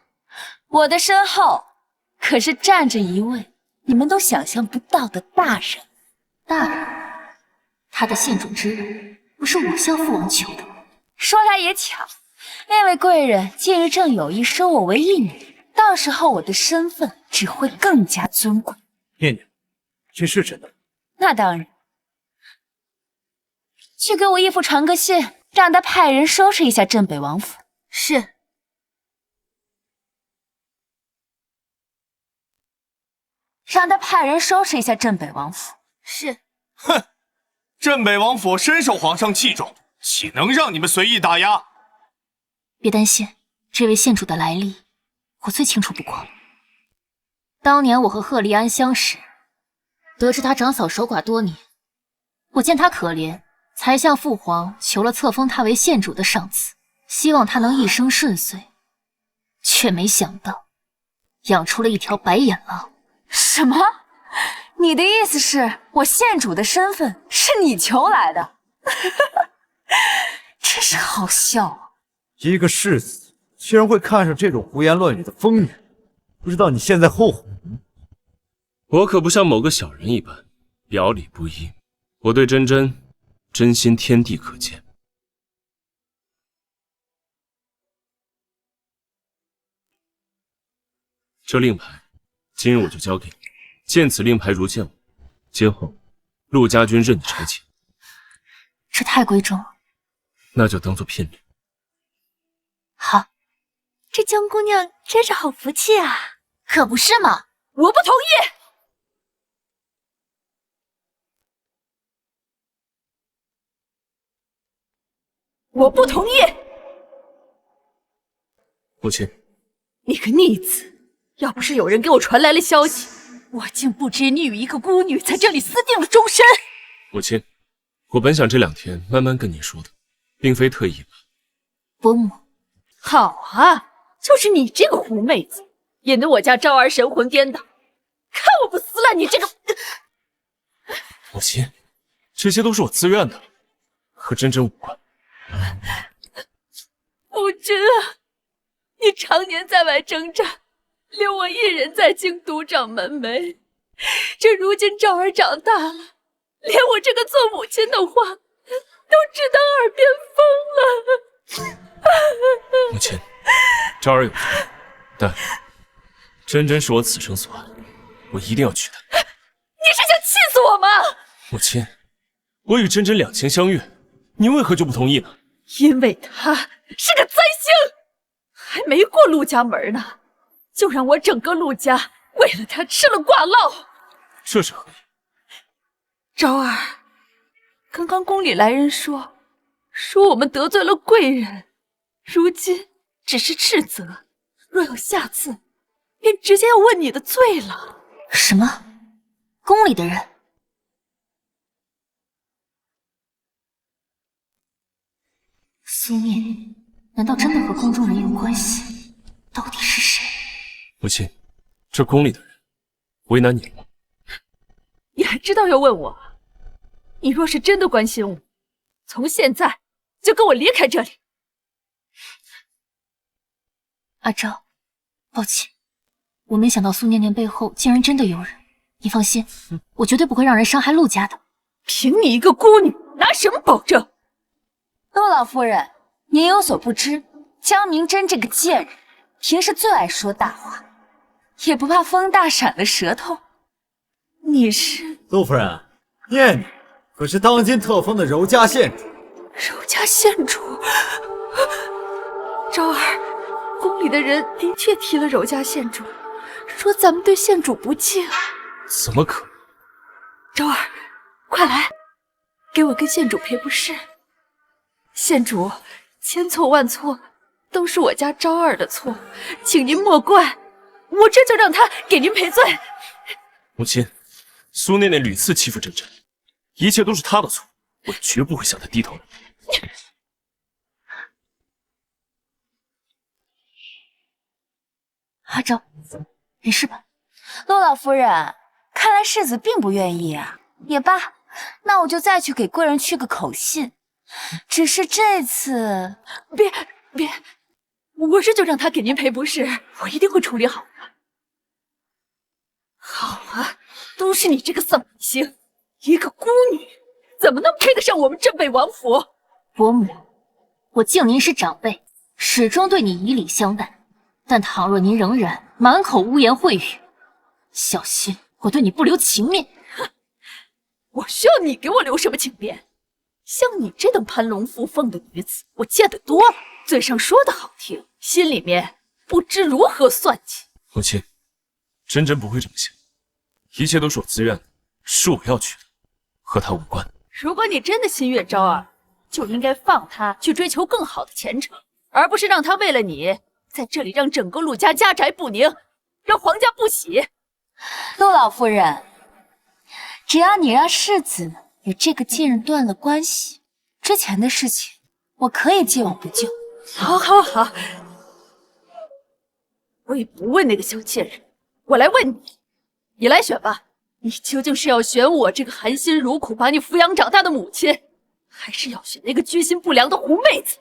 我的身后可是站着一位你们都想象不到的大人。大人？他的县主之位不是我向父王求的吗？说来也巧，那位贵人近日正有意收我为义女，到时候我的身份只会更加尊贵。念念，这是真的？那当然。去给我义父传个信，让他派人收拾一下镇北王府。是。让他派人收拾一下镇北王府。是。哼，镇北王府深受皇上器重，岂能让你们随意打压？别担心，这位县主的来历，我最清楚不过了。当年我和赫利安相识，得知他长嫂守寡多年，我见他可怜，才向父皇求了册封他为县主的赏赐，希望他能一生顺遂，却没想到养出了一条白眼狼。什么？你的意思是我县主的身份是你求来的？真是好笑啊！一个世子居然会看上这种胡言乱语的疯女，不知道你现在后悔吗？我可不像某个小人一般表里不一，我对真真真心天地可见。这令牌今日我就交给你，见此令牌如见我，今后陆家军任你差遣。这太贵重了，那就当做聘礼。好，这江姑娘真是好福气啊！可不是嘛！我不同意。我不同意！母亲，你个逆子，要不是有人给我传来了消息，我竟不知你与一个孤女在这里私定了终身。母亲，我本想这2天慢慢跟你说的，并非特意吧。伯母，好啊，就是你这个狐妹子，引得我家昭儿神魂颠倒。看我不撕烂你这个！母亲，这些都是我自愿的，和真真无关。母亲啊，你常年在外征战，留我一人在京独掌门楣。这如今昭儿长大了，连我这个做母亲的话都只当耳边风了。母亲，昭儿有错，但真真是我此生所爱，我一定要娶她。你是想气死我吗？母亲，我与真真两情相悦，您为何就不同意呢？因为她是个灾星，还没过陆家门呢，就让我整个陆家为了她吃了寡烙。这是何意？昭儿，刚刚宫里来人说我们得罪了贵人，如今只是斥责，若有下次，便直接要问你的罪了。什么？宫里的人？苏念，难道真的和宫中人有关系？到底是谁？母亲，这宫里的人为难你了吗？你还知道要问我？你若是真的关心我，从现在就跟我离开这里。阿昭，抱歉，我没想到苏念念背后竟然真的有人。你放心，我绝对不会让人伤害陆家的。凭你一个孤女，拿什么保证？陆老夫人，您有所不知，江明真这个贱人，平时最爱说大话，也不怕风大闪了舌头。你是陆夫人，念念可是当今特封的柔家县主。柔家县主？昭儿，宫里的人的确提了柔家县主，说咱们对县主不敬。怎么可能？昭儿，快来，给我跟县主赔不是。县主，千错万错，都是我家昭儿的错，请您莫怪，我这就让他给您赔罪。母亲，苏念念屡次欺负真真，一切都是她的错，我绝不会向她低头的。阿昭，没事吧？陆老夫人，看来世子并不愿意啊。也罢，那我就再去给贵人去个口信。只是这次，别，我这就让他给您赔不是，我一定会处理好的。好啊，都是你这个丧星，一个孤女，怎么能配得上我们镇北王府？伯母，我敬您是长辈，始终对你以礼相待。但倘若您仍然满口污言秽语，小心我对你不留情面。我需要你给我留什么情面？像你这等攀龙附凤的女子，我见得多了。嘴上说的好听，心里面不知如何算计。母亲，真真不会这么想，一切都是我自愿的，是我要娶的，和她无关。如果你真的心悦昭儿，就应该放她去追求更好的前程，而不是让她为了你在这里让整个陆家家宅不宁，让皇家不喜。陆老夫人，只要你让世子与这个贱人断了关系，之前的事情我可以既往不咎。好，我也不问那个小贱人，我来问你，你来选吧，你究竟是要选我这个含辛茹苦把你抚养长大的母亲，还是要选那个居心不良的狐妹子？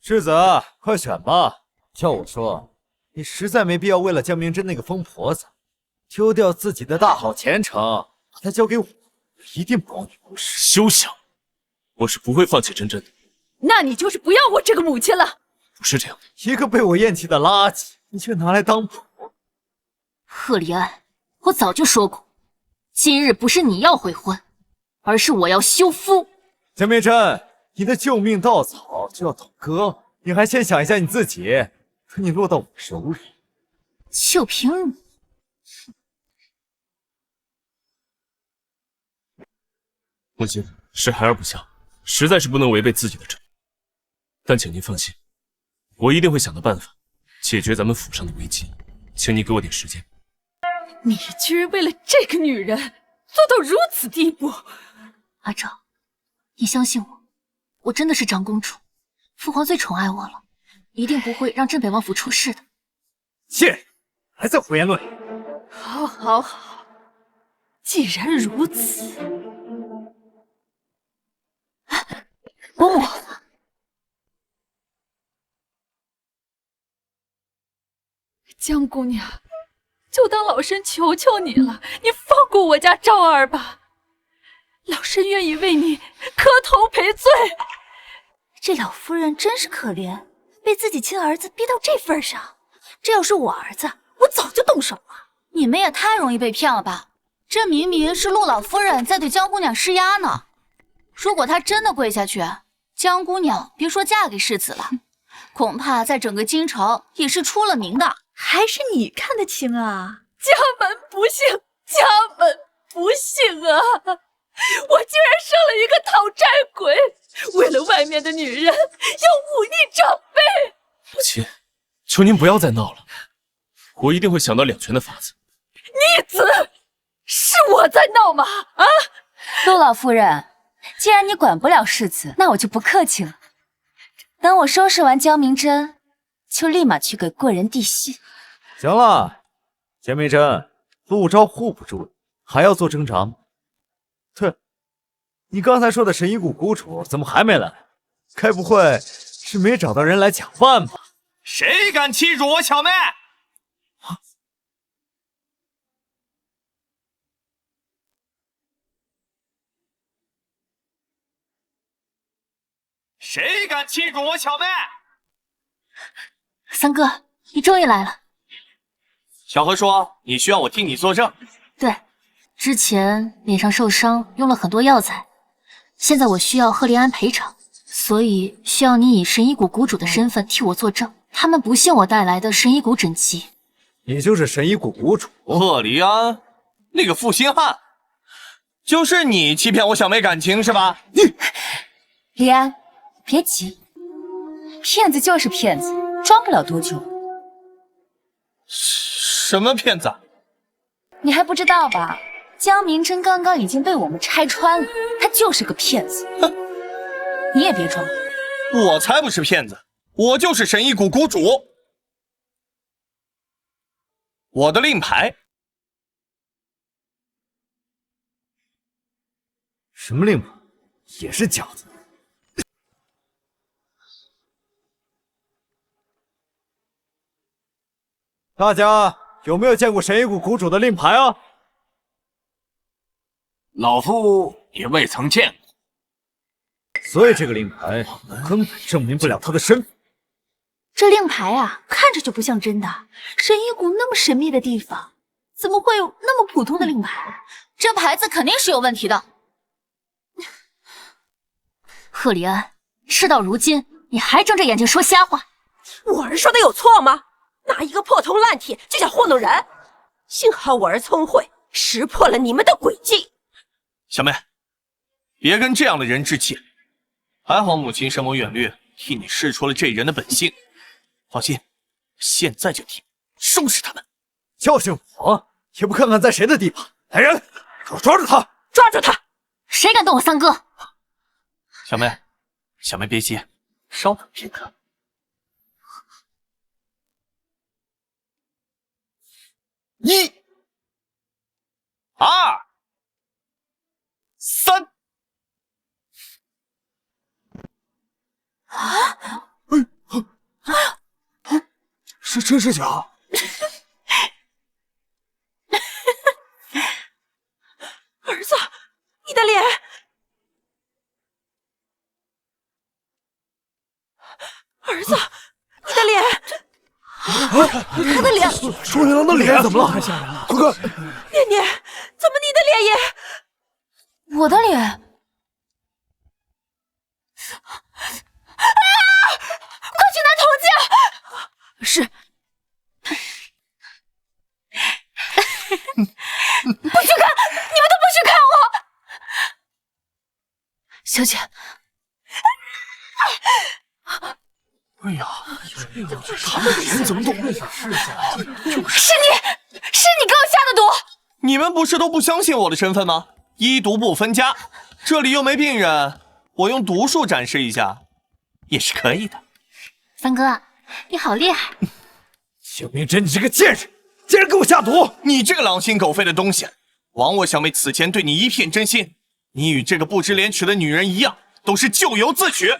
世子，快选吧！要我说，你实在没必要为了江明真那个疯婆子，丢掉自己的大好前程，把她交给我，一定保你不是。休想！我是不会放弃真真的。那你就是不要我这个母亲了。不是这样的，一个被我厌弃的垃圾，你却拿来当婆。贺立安，我早就说过，今日不是你要悔婚，而是我要休夫。江明真，你的救命稻草就要倒戈，你还先想一下你自己，等你落到我手里。就凭你！母亲，是孩儿不孝，实在是不能违背自己的承诺。但请您放心，我一定会想到办法解决咱们府上的危机。请你给我点时间。你居然为了这个女人做到如此地步！阿昭，你相信我，我真的是长公主，父皇最宠爱我了，一定不会让镇北王府出事的。切，还在胡言乱语。好，好，好，既然如此，伯母，江姑娘，就当老身求求你了，你放过我家昭儿吧，老身愿意为你磕头赔罪。这老夫人真是可怜，被自己亲儿子逼到这份上。这要是我儿子，我早就动手了。你们也太容易被骗了吧？这明明是陆老夫人在对江姑娘施压呢。如果她真的跪下去，江姑娘别说嫁给世子了，恐怕在整个京城也是出了名的。还是你看得清啊！家门不幸，家门不幸啊！我竟然生了一个讨债鬼，为了外面的女人要忤逆长辈。母亲，求您不要再闹了，我一定会想到两全的法子。逆子，是我在闹吗？啊，陆老夫人，既然你管不了世子，那我就不客气了。等我收拾完江明真，就立马去给贵人递信。行了，江明真，陆昭护不住，还要做挣扎吗？对，你刚才说的神医谷谷主怎么还没来？该不会是没找到人来抢饭吧？谁敢欺辱我小妹？谁敢欺辱我小妹？三哥，你终于来了。小何说你需要我替你作证。对，之前脸上受伤用了很多药材，现在我需要赫连安赔偿，所以需要你以神医谷谷主的身份替我作证。他们不信我带来的神医谷诊疾。你就是神医谷谷主赫离安，那个负心汉，就是你欺骗我小妹感情是吧？离安，别急，骗子就是骗子，装不了多久。什么骗子？你还不知道吧？江明真刚刚已经被我们拆穿了，他就是个骗子。哼，你也别装。我才不是骗子，我就是神医谷谷主。我的令牌。什么令牌？也是假的。大家有没有见过神医谷谷主的令牌啊？老夫也未曾见过。所以这个令牌根本证明不了他的身份。这令牌啊，看着就不像真的。神医谷那么神秘的地方，怎么会有那么普通的令牌？这牌子肯定是有问题的。赫里安，事到如今，你还睁着眼睛说瞎话？我儿说的有错吗？拿一个破铜烂铁就想糊弄人？幸好我儿聪慧，识破了你们的诡计。小妹，别跟这样的人置气。还好母亲深谋远虑，替你试出了这人的本性。放心，现在就替收拾他们。就是我，也不看看在谁的地盘。来人，给我抓住他！抓住他！谁敢动我三哥？小妹，小妹别急，稍等片刻。1、2、3。是真是假？儿子，你的脸！儿子，你的脸！他的脸！双月郎的脸怎么了？太吓人了！快看，念念，怎么你的脸也……我的脸？快去拿铜镜！是。不许看！你们都不许看我！求求。哎呀，他们人怎么懂？是你给我下的毒！你们不是都不相信我的身份吗？医毒不分家，这里又没病人，我用毒术展示一下也是可以的。三哥，你好厉害！邱明真，你这个贱人，竟然给我下毒！你这个狼心狗肺的东西！枉我小妹此前对你一片真心，你与这个不知廉耻的女人一样，都是咎由自取。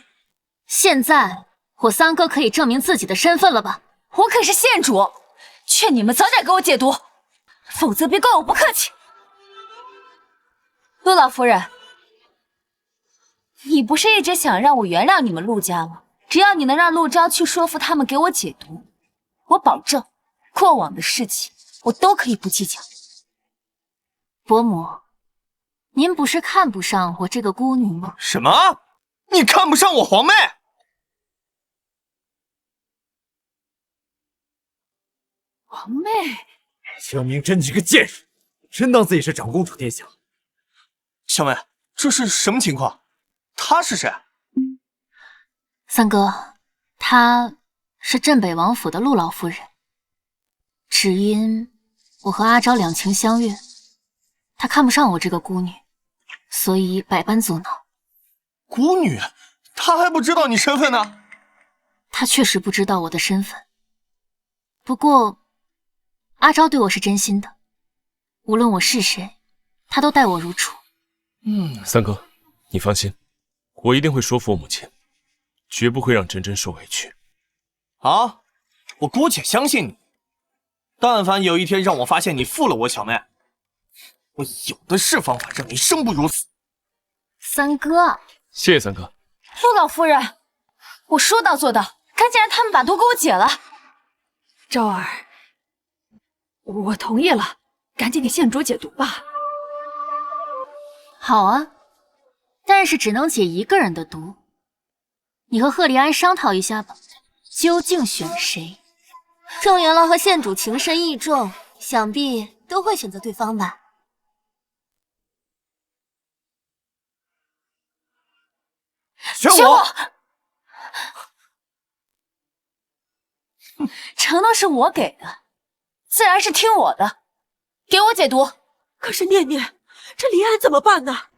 现在我三哥可以证明自己的身份了吧？我可是县主，劝你们早点给我解毒，否则别怪我不客气。陆老夫人，你不是一直想让我原谅你们陆家吗？只要你能让陆昭去说服他们给我解毒，我保证过往的事情我都可以不计较。伯母，您不是看不上我这个孤女吗？什么？你看不上我皇妹？皇妹，邱明真，你这个贱人，真当自己是长公主殿下？小妹，这是什么情况？她是谁？三哥，她是镇北王府的陆老夫人，只因我和阿昭两情相悦，她看不上我这个孤女，所以百般阻挠。孤女？她还不知道你身份呢？她确实不知道我的身份，不过阿昭对我是真心的，无论我是谁，他都待我如初。三哥，你放心，我一定会说服我母亲，绝不会让真真受委屈。好，我姑且相信你。但凡有一天让我发现你负了我小妹，我有的是方法让你生不如死。三哥，谢谢三哥。陆老夫人，我说到做到，赶紧让他们把毒给我解了。昭儿，我同意了，赶紧给县主解毒吧。好啊，但是只能解一个人的毒。你和赫利安商讨一下吧，究竟选谁？状元郎和县主情深意重，想必都会选择对方吧。选我！承诺是我给的，自然是听我的。给我解毒。可是念念，这离安怎么办呢？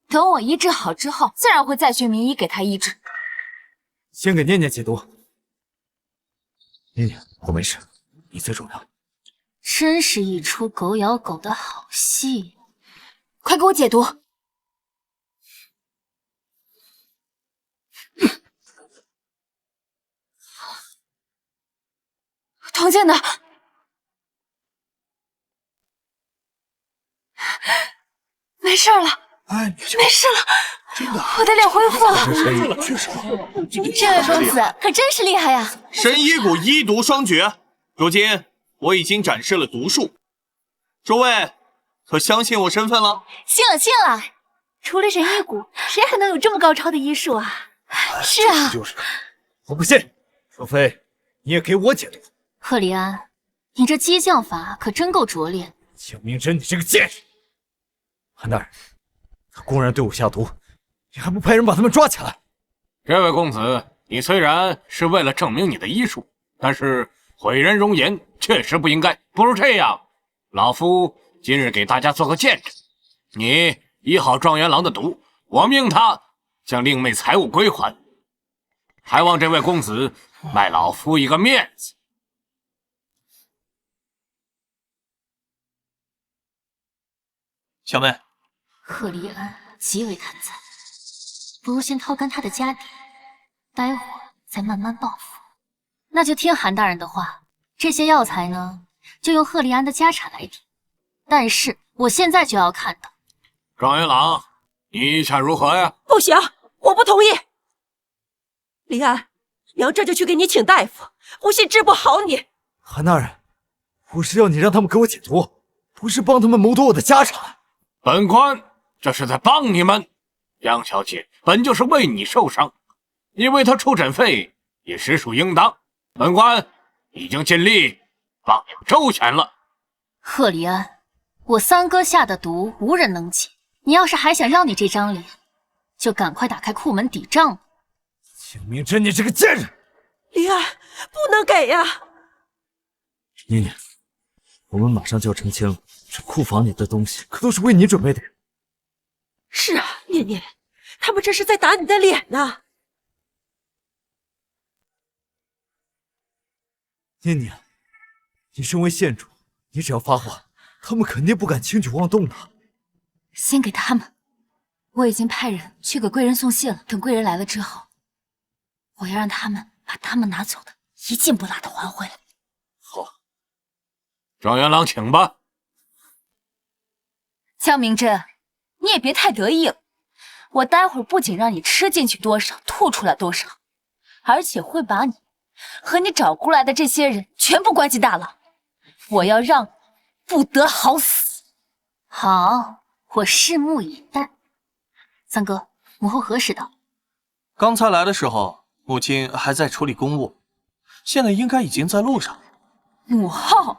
等我医治好之后，自然会再寻名医给他医治。先给念念解毒。念念，我没事，你最重要。真是一出狗咬狗的好戏。快给我解毒！童静呢？没事了，哎，没事了，真的，我的脸恢复了。确实，这位公子可真是厉害呀！神医谷医毒双绝，如今我已经展示了毒术，诸位可相信我身份了？信了，信了。除了神医谷，谁还能有这么高超的医术啊？是啊，就是，我不信，除非你也给我解毒。赫利安，你这激将法可真够拙劣。邱明真，你这个贱人！韩大人，他公然对我下毒，你还不派人把他们抓起来？这位公子，你虽然是为了证明你的医术，但是毁人容颜确实不应该。不如这样，老夫今日给大家做个见证，你医好状元郎的毒，我命他将令妹财物归还，还望这位公子卖老夫一个面子。小妹，赫利安极为贪财，不如先掏干他的家底，待会儿再慢慢报复。那就听韩大人的话，这些药材呢，就用赫利安的家产来抵。但是我现在就要看到。状元郎，你意下如何呀？不行，我不同意。离安，娘这就去给你请大夫，不信治不好你。韩大人，我是要你让他们给我解毒，不是帮他们谋夺我的家产。本官这是在帮你们。杨小姐本就是为你受伤，你为她出诊费也实属应当。本官已经尽力帮你们周全了。赫利安，我三哥下的毒无人能解，你要是还想要你这张脸，就赶快打开库门抵账吧。江明真，你这个贱人！离安，不能给呀！念念，我们马上就要成亲了，这库房里的东西可都是为你准备的。是啊，念念，他们这是在打你的脸呢。念念，你身为县主，你只要发话，他们肯定不敢轻举妄动的。先给他们，我已经派人去给贵人送信了。等贵人来了之后，我要让他们把他们拿走的一件不落的还回来。好，状元郎，请吧。江明真，你也别太得意了。我待会儿不仅让你吃进去多少，吐出来多少，而且会把你和你找过来的这些人全部关进大牢。我要让你不得好死。好，我拭目以待。三哥，母后何时到？刚才来的时候，母亲还在处理公务，现在应该已经在路上。母后，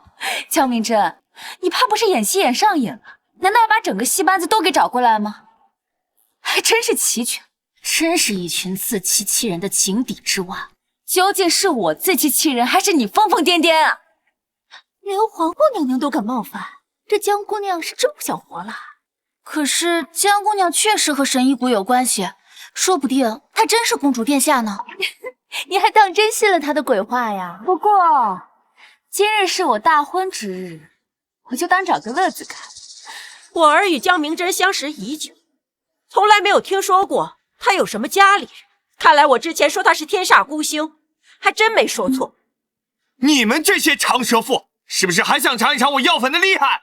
江明真，你怕不是演戏演上瘾了？难道要把整个戏班子都给找过来吗？还真是齐全，真是一群自欺欺人的井底之蛙。究竟是我自欺欺人，还是你疯疯癫癫啊？连皇后娘娘都敢冒犯，这江姑娘是真不想活了。可是江姑娘确实和神医谷有关系，说不定她真是公主殿下呢。你还当真信了她的鬼话呀？不过今日是我大婚之日，我就当找个乐子看。我儿与江明真相识已久，从来没有听说过他有什么家里人。看来我之前说他是天煞孤星，还真没说错。你们这些长舌妇，是不是还想尝一尝我药粉的厉害？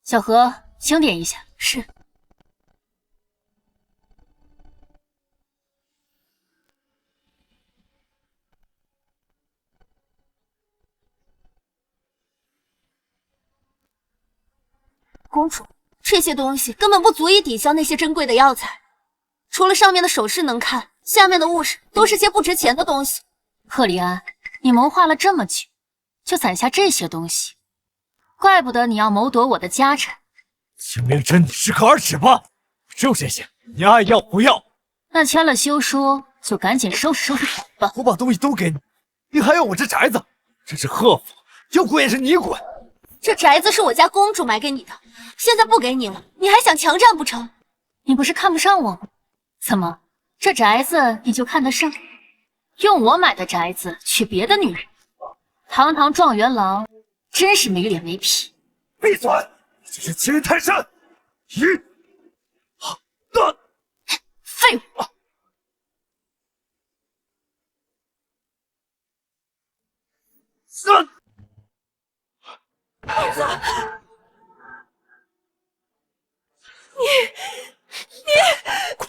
小何，清点一下。是。公主，这些东西根本不足以抵消那些珍贵的药材，除了上面的首饰能看，下面的物饰都是些不值钱的东西。赫里安，你谋划了这么久，就攒下这些东西，怪不得你要谋夺我的家产。江明真，你适可而止吧，就这些，你爱要不要？那签了休书，就赶紧收拾收拾走吧。我把东西都给你，你还要我这宅子？这是贺府，要管也是你管。这宅子是我家公主买给你的，现在不给你了，你还想强占不成？你不是看不上我吗？怎么，这宅子你就看得上？用我买的宅子娶别的女人，堂堂状元郎，真是没脸没皮。闭嘴！这是欺人太甚！废物！儿子，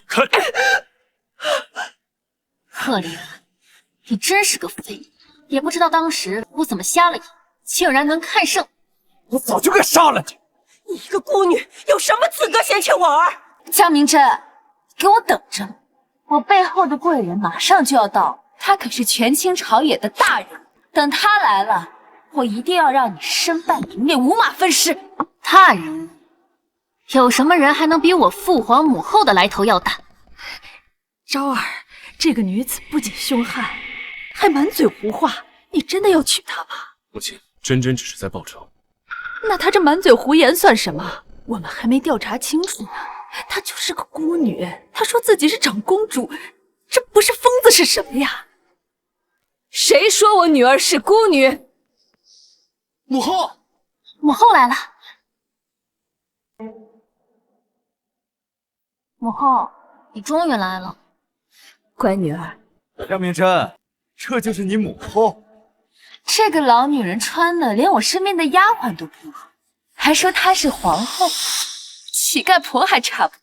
滚开！赫里安，你真是个废物，也不知道当时我怎么瞎了眼，竟然能看上。我早就该杀了你！你一个孤女，有什么资格嫌弃我儿？江明真，给我等着！我背后的贵人马上就要到，他可是权倾朝野的大人。等他来了，我一定要让你身败名裂，五马分尸。大人，有什么人还能比我父皇母后的来头要大？昭儿，这个女子不仅凶悍，还满嘴胡话，你真的要娶她吗？母亲，真真只是在报仇。那她这满嘴胡言算什么？我们还没调查清楚呢。她就是个孤女，她说自己是长公主，这不是疯子是什么呀？谁说我女儿是孤女？母后，母后来了。母后，你终于来了。乖女儿，江明真，这就是你母后。这个老女人穿的连我身边的丫鬟都不如，还说她是皇后，乞丐婆还差不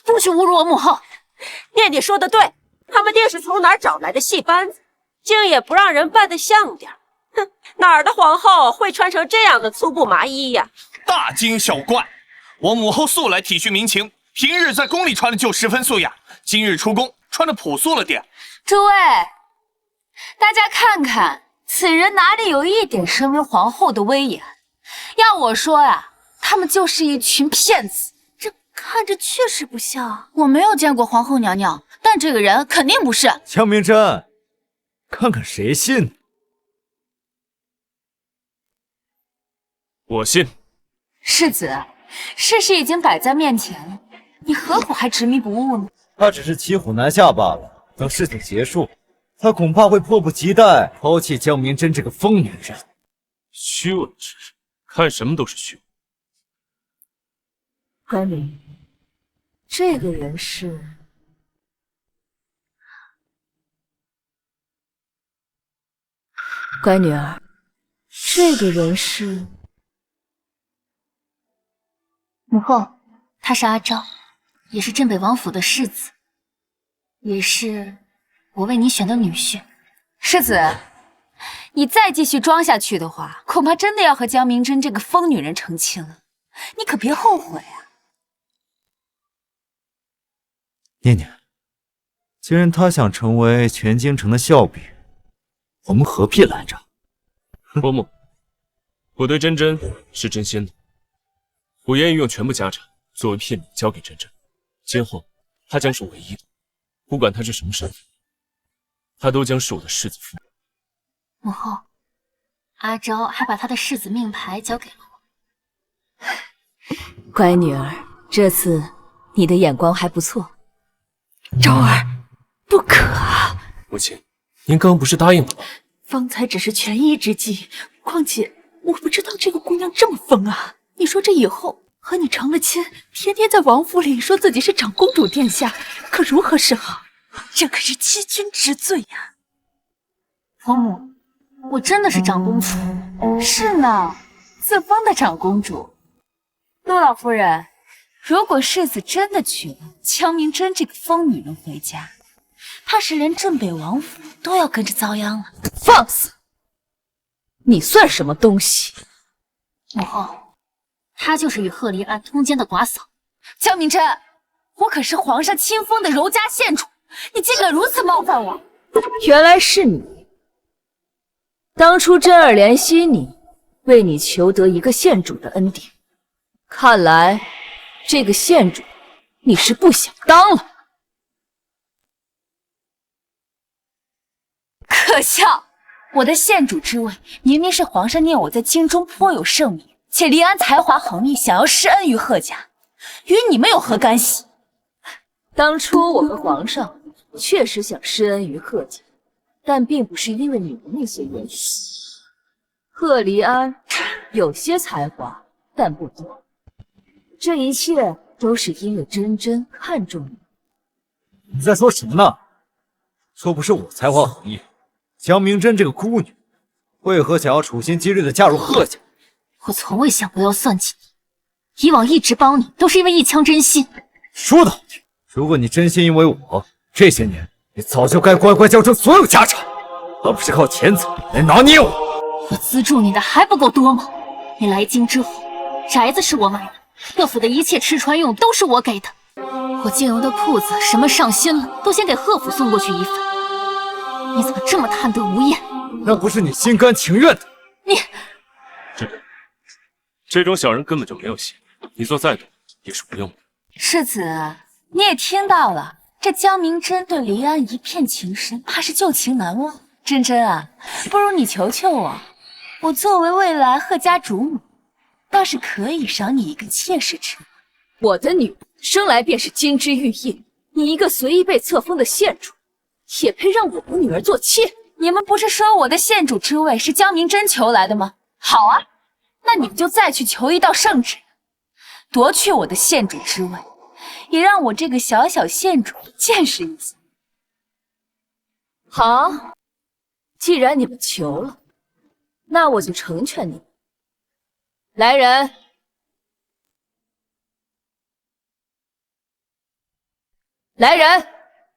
多。不许侮辱我母后！念念说的对，他们店是从哪儿找来的戏班子，竟也不让人扮得像点。哼，哪儿的皇后会穿成这样的粗布麻衣呀？大惊小怪！我母后素来体恤民情，平日在宫里穿的就十分素雅，今日出宫穿的朴素了点。诸位，大家看看，此人哪里有一点身为皇后的威严？要我说呀，他们就是一群骗子。这看着确实不像。我没有见过皇后娘娘，但这个人肯定不是。江明真，看看谁信？我信。世子，事实已经摆在面前了，你何苦还执迷不悟呢？他只是骑虎难下罢了。等事情结束，他恐怕会迫不及待抛弃江明真这个疯女人。虚伪之人，看什么都是虚伪。乖女，这个人是……乖女儿，这个人是……母后，他是阿昭，也是镇北王府的世子，也是我为你选的女婿。世子，你再继续装下去的话，恐怕真的要和江明真这个疯女人成亲了，你可别后悔啊！念念，既然他想成为全京城的笑柄，我们何必拦着？伯母，我对真真是真心的。我愿意用全部家产作为聘礼交给真真，今后她将是唯一的，不管她是什么身份，她都将是我的世子夫人。母后，阿昭还把他的世子命牌交给了我。乖女儿，这次你的眼光还不错。昭儿，不可啊！母亲，您刚刚不是答应了吗？方才只是权宜之计，况且我不知道这个姑娘这么疯啊！你说这以后和你成了亲，天天在王府里说自己是长公主殿下，可如何是好？这可是欺君之罪呀！伯母，我真的是长公主。是呢，自封的长公主。陆老夫人，如果世子真的娶了江明真这个疯女人回家，怕是连镇北王府都要跟着遭殃了。放肆！你算什么东西？母后，她就是与贺离安通奸的寡嫂。江明真，我可是皇上亲封的柔家县主，你竟敢如此冒犯我！原来是你！当初真儿怜惜你，为你求得一个县主的恩典，看来这个县主你是不想当了。可笑！我的县主之位，明明是皇上念我在京中颇有盛名，且离安才华横溢，想要施恩于贺家，与你们有何干系？当初我和皇上确实想施恩于贺家，但并不是因为你们那些原因。贺离安有些才华，但不多。这一切都是因为真真看中你。你在说什么呢？说不是我才华横溢，江明真这个孤女，为何想要处心积虑的嫁入贺家？我从未想过要算计你，以往一直帮你都是因为一腔真心。说得好听，如果你真心因为我，这些年你早就该乖乖交出所有家产，而不是靠钱财来拿捏我。我资助你的还不够多吗？你来京之后，宅子是我买的，乐府的一切吃穿用都是我给的。我经营的铺子什么上新了，都先给贺府送过去一份。你怎么这么贪得无厌？那不是你心甘情愿的。你这种小人根本就没有戏，你做再多也是无用的。世子，你也听到了，这江明真对离安一片情深，怕是旧情难忘。真真啊，不如你求求我，我作为未来贺家主母，倒是可以赏你一个妾室之位。我的女儿生来便是金枝玉叶，你一个随意被册封的县主，也配让我的女儿做妾？你们不是说我的县主之位是江明真求来的吗？好啊，那你们就再去求一道圣旨，夺去我的县主之位，也让我这个小小县主见识一下。好，既然你们求了，那我就成全你们。来人，来人，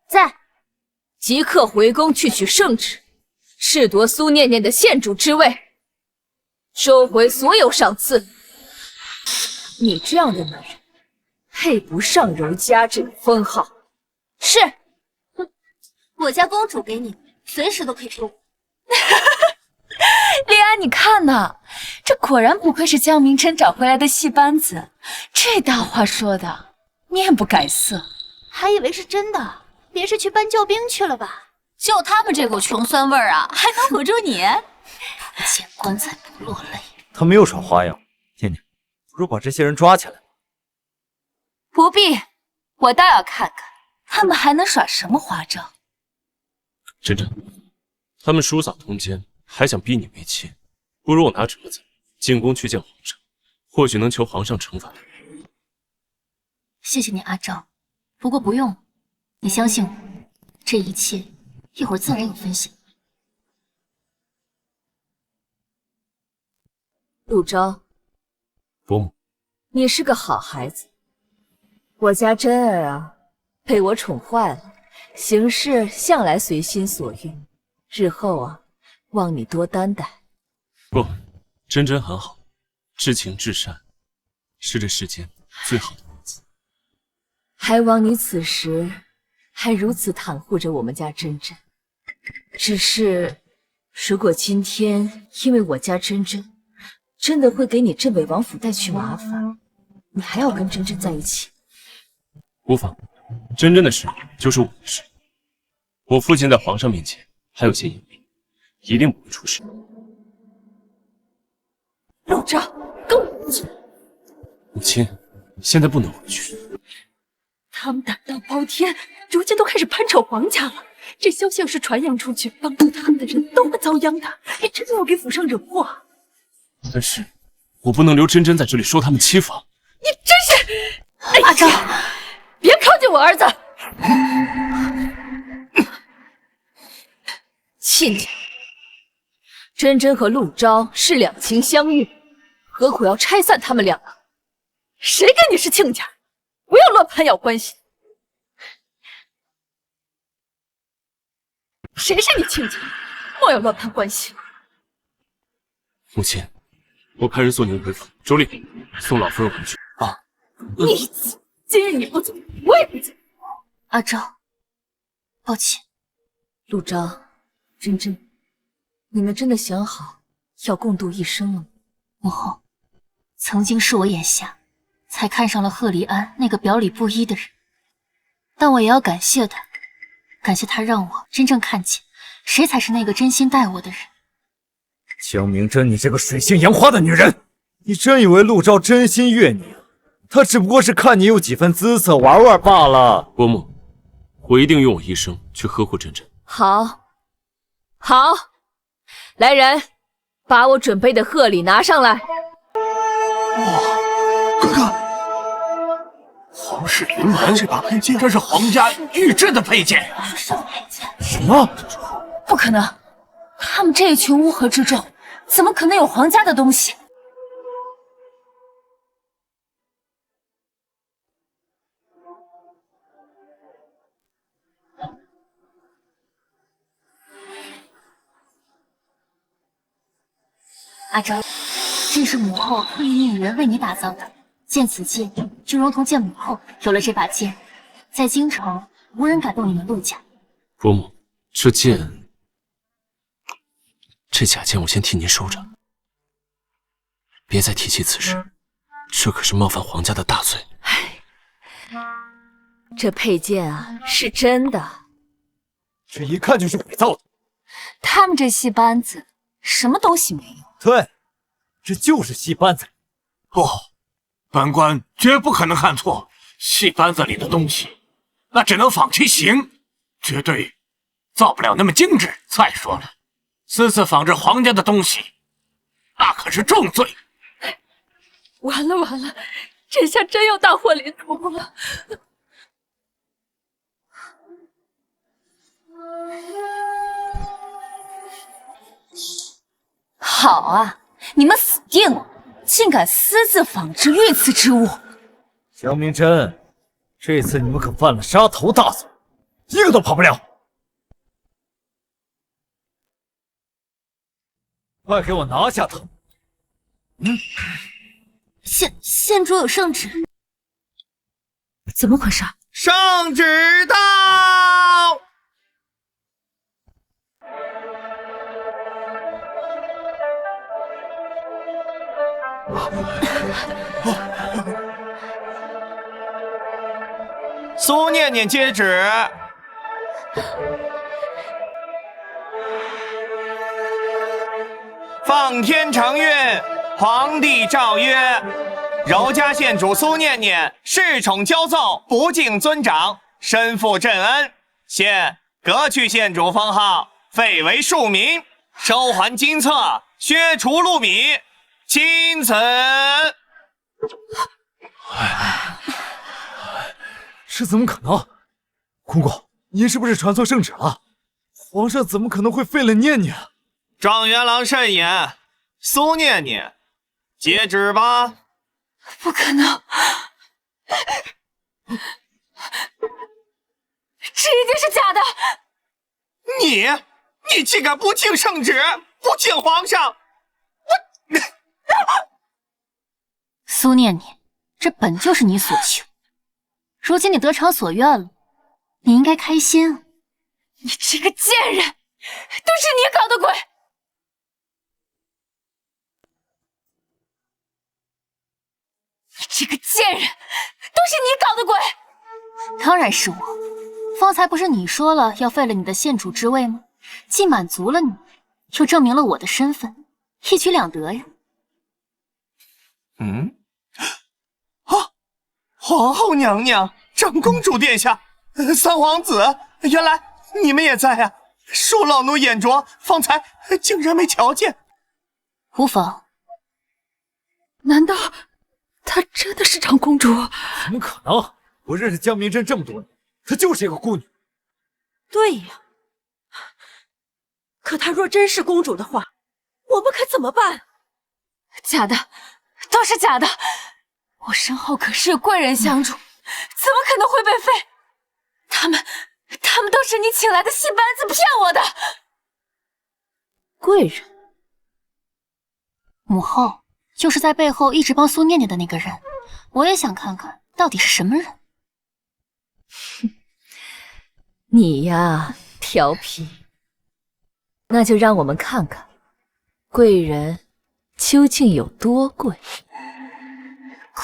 在，即刻回宫去取圣旨，褫夺苏念念的县主之位，收回所有赏赐。你这样的女人，配不上柔家这个封号。是。哼。我家公主给你，随时都可以给我。丽安，你看呐，这果然不愧是江明琛找回来的戏班子，这大话说的面不改色。还以为是真的，别是去搬救兵去了吧？就他们这股穷酸味儿啊，还能唬住你？不见棺材不落泪。他们又耍花样，念念，不如把这些人抓起来吧。不必，我倒要看看他们还能耍什么花招。真真，他们叔嫂通奸，还想逼你为妾，不如我拿折子进宫去见皇上，或许能求皇上惩罚他。谢谢你，阿昭。不过不用，你相信我，这一切一会儿自然有分晓。陆昭，伯母，你是个好孩子，我家真儿啊，被我宠坏了，行事向来随心所欲，日后啊，望你多担待。不，真真很好，至情至善，是这世间最好的女子。还望你此时还如此袒护着我们家真真。只是，如果今天因为我家真真真的会给你镇北王府带去麻烦，你还要跟真真在一起？无妨，真真的事就是我的事。我父亲在皇上面前还有些隐秘，一定不会出事。陆昭，跟我走。母亲，现在不能回去。他们胆大包天，如今都开始攀扯皇家了。这消息要是传扬出去，帮助他们的人都会遭殃的，还真的要给府上惹祸。但是，我不能留真真在这里受他们欺负。你真是……阿昭，别靠近我儿子！亲家，真真和陆昭是两情相悦，何苦要拆散他们两个？谁跟你是亲家？不要乱攀咬关系。谁是你亲家？莫要乱攀关系。母亲，我派人送您回府。周丽，送老夫人回去。啊！逆子，今日你不走，我也不走。阿昭，抱歉。陆昭，真真，你们真的想好要共度一生了吗？母后，曾经是我眼瞎，才看上了贺黎安那个表里不一的人，但我也要感谢他，感谢他让我真正看见谁才是那个真心待我的人。江明真，你这个水性杨花的女人，你真以为陆昭真心悦你啊？他只不过是看你有几分姿色玩玩罢了。伯母，我一定用我一生去呵护真真。好，好，来人，把我准备的贺礼拿上来。哥哥，皇室云门这把佩剑，这是皇家御制的佩剑。什么佩剑？什么？不可能！他们这一群乌合之众，怎么可能有皇家的东西？阿昭，这是母后特意命人为你打造的。见此剑，就如同见母后。有了这把剑，在京城无人敢动你们陆家。伯母，这剑，这假剑我先替您收着，别再提起此事，这可是冒犯皇家的大罪。这佩剑啊，是真的，这一看就是伪造的。他们这戏班子什么东西没有？对，这就是戏班子。不，本官绝不可能看错，戏班子里的东西，那只能仿其形，绝对造不了那么精致。再说了，私自仿制皇家的东西，那可是重罪。完了完了，这下真要大祸临头了。好啊，你们死定了！竟敢私自仿制御赐之物！江明真，这次你们可犯了杀头大罪，一个都跑不了！快给我拿下他！县主有圣旨。怎么回事？圣旨到！苏念念接旨。奉天承运，皇帝诏曰：柔家县主苏念念恃宠骄纵，不敬尊长，身负朕恩，现革去县主封号，废为庶民，收还金册，削除禄米，钦此。这怎么可能？公公，您是不是传错圣旨了？皇上怎么可能会废了念念？状元郎慎言，苏念念，接旨吧。不可能，这一定是假的。你竟敢不敬圣旨，不敬皇上！苏念念，这本就是你所求，如今你得偿所愿了，你应该开心啊！你这个贱人，都是你搞的鬼！你这个贱人，都是你搞的鬼！当然是我，方才不是你说了要废了你的县主之位吗？既满足了你，又证明了我的身份，一举两得呀！皇后娘娘、长公主殿下、三皇子，原来你们也在啊！恕老奴眼拙，方才竟然没瞧见。无妨。难道她真的是长公主？怎么可能？我认识江明真这么多年，她就是一个孤女。对呀，可她若真是公主的话，我们可怎么办？假的，都是假的！我身后可是有贵人相助，怎么可能会被废？他们都是你请来的戏班子，骗我的！贵人，母后就是在背后一直帮苏念念的那个人，我也想看看到底是什么人。你呀，调皮，那就让我们看看贵人究竟有多贵。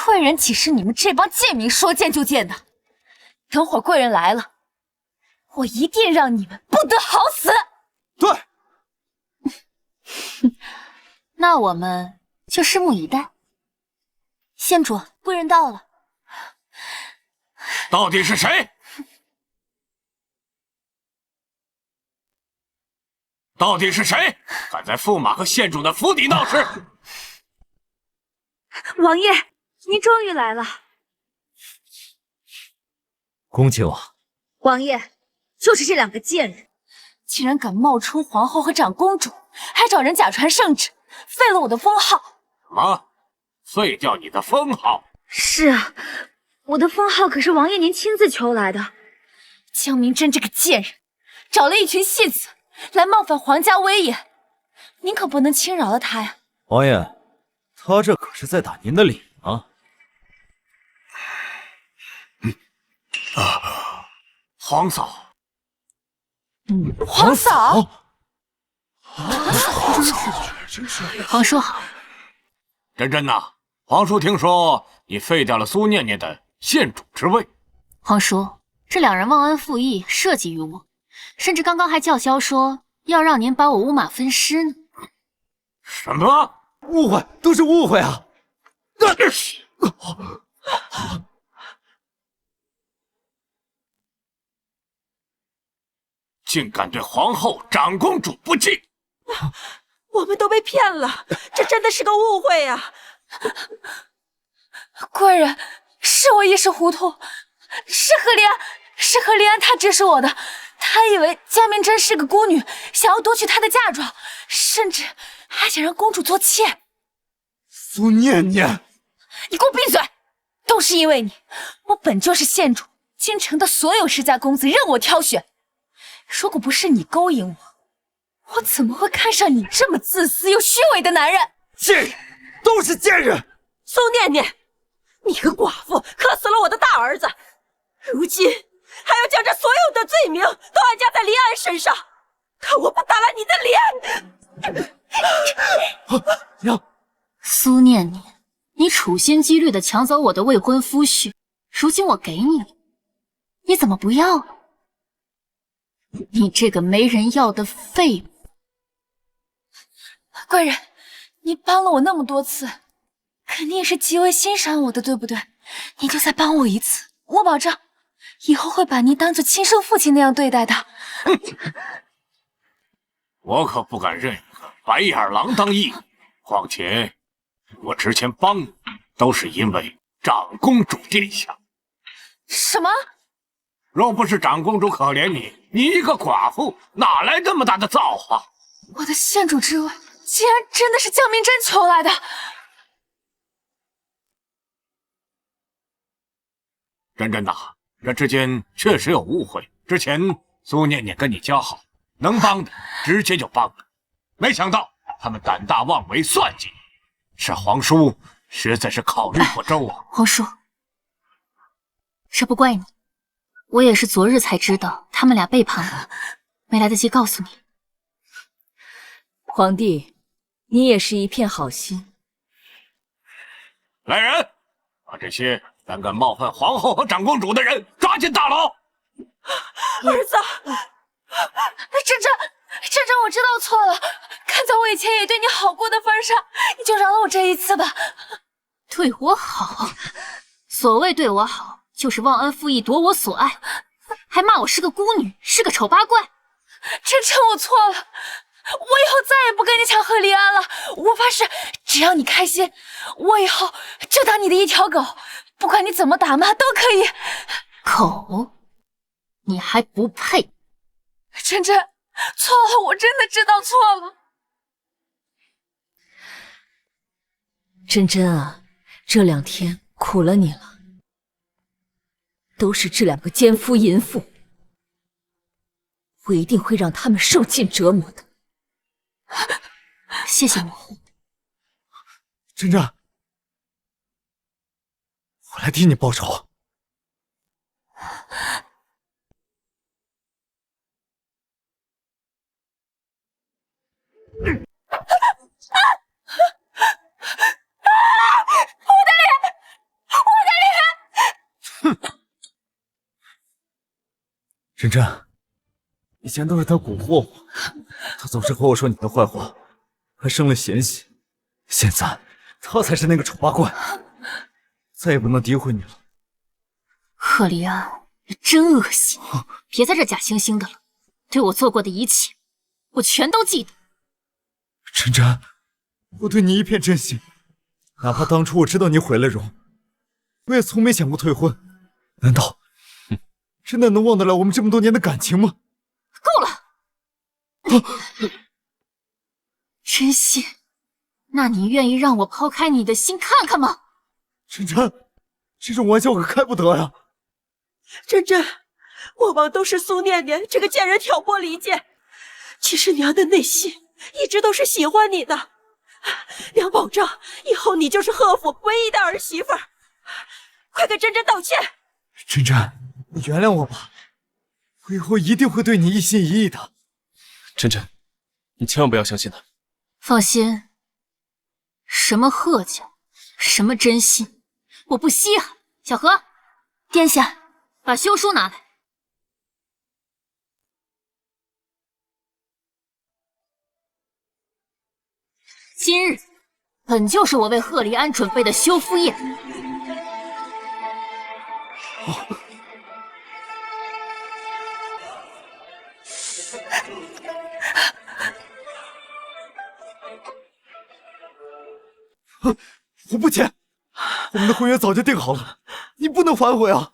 贵人岂是你们这帮贱民说见就见的？等会儿贵人来了，我一定让你们不得好死！对，那我们就拭目以待。县主，贵人到了。到底是谁？到底是谁敢在驸马和县主的府邸闹事？王爷，您终于来了。恭请我。王爷，就是这两个贱人，竟然敢冒充皇后和长公主，还找人假传圣旨，废了我的封号。什么？废掉你的封号？是啊，我的封号可是王爷您亲自求来的。江明真这个贱人，找了一群戏子来冒犯皇家威严，您可不能轻饶了他呀。王爷，他这可是在打您的脸啊！皇嫂，皇嫂，皇叔好。真真呐，皇叔听说你废掉了苏念念的县主之位。皇叔，这两人忘恩负义，设计于我，甚至刚刚还叫嚣说要让您把我五马分尸呢。什么？误会，都是误会啊！竟敢对皇后、长公主不敬！我们都被骗了，这真的是个误会啊！贵人，是我一时糊涂，是何离安他指使我的。他以为江明真是个孤女，想要夺取她的嫁妆，甚至还想让公主做妾。苏念念，你给我闭嘴！都是因为你，我本就是县主，京城的所有世家公子任我挑选。如果不是你勾引我，我怎么会看上你这么自私又虚伪的男人？贱人，都是贱人！苏念念，你个寡妇，克死了我的大儿子，如今还要将这所有的罪名都安加在黎安身上，看我不打烂你的脸！娘，苏念念，你处心积虑地抢走我的未婚夫婿，如今我给你了，你怎么不要啊？你这个没人要的废物！贵人，你帮了我那么多次，肯定也是极为欣赏我的，对不对？你就再帮我一次，我保证以后会把你当做亲生父亲那样对待的。我可不敢认一个白眼狼当义女，况且我之前帮你都是因为长公主殿下。什么？若不是长公主可怜你，你一个寡妇哪来这么大的造化？我的县主之位，竟然真的是江明真求来的。真真呐，这之间确实有误会。之前苏念念跟你交好，能帮的直接就帮了，没想到他们胆大妄为，算计你。是皇叔实在是考虑不周啊。皇叔，这不怪你，我也是昨日才知道他们俩背叛我，没来得及告诉你。皇帝，你也是一片好心。来人，把这些胆敢冒犯皇后和长公主的人抓进大牢！儿子，真真，我知道错了。看在我以前也对你好过的份上，你就饶了我这一次吧。对我好？所谓对我好，就是忘恩负义，夺我所爱，还骂我是个孤女，是个丑八怪。真真，我错了，我以后再也不跟你抢贺利安了。我发誓，只要你开心，我以后就当你的一条狗，不管你怎么打骂都可以。狗？你还不配！真真，错了，我真的知道错了。真真啊，这2天苦了你了，都是这2个奸夫淫妇，我一定会让他们受尽折磨的。谢谢母后。真真，我来替你报仇。真真，以前都是他蛊惑我，他总是和我说你的坏话，还生了嫌隙。现在他才是那个丑八怪，再也不能诋毁你了。贺利安，你真恶心！别在这假惺惺的了，对我做过的一切，我全都记得。真真，我对你一片真心，哪怕当初我知道你毁了容，我也从没想过退婚。难道真的能忘得了我们这么多年的感情吗？够了！真心？那你愿意让我抛开你的心看看吗？真真，这种玩笑可开不得呀！真真，我望都是苏念念这个贱人挑拨离间，其实娘的内心一直都是喜欢你的。娘保证，以后你就是贺府唯一的儿媳妇儿。快给真真道歉！真真，你原谅我吧，我以后一定会对你一心一意的。真真，你千万不要相信他。放心，什么贺家，什么真心，我不稀罕。小何，殿下，把休书拿来。今日本就是我为贺利安准备的休夫宴。我不签，我们的婚约早就定好了，你不能反悔啊！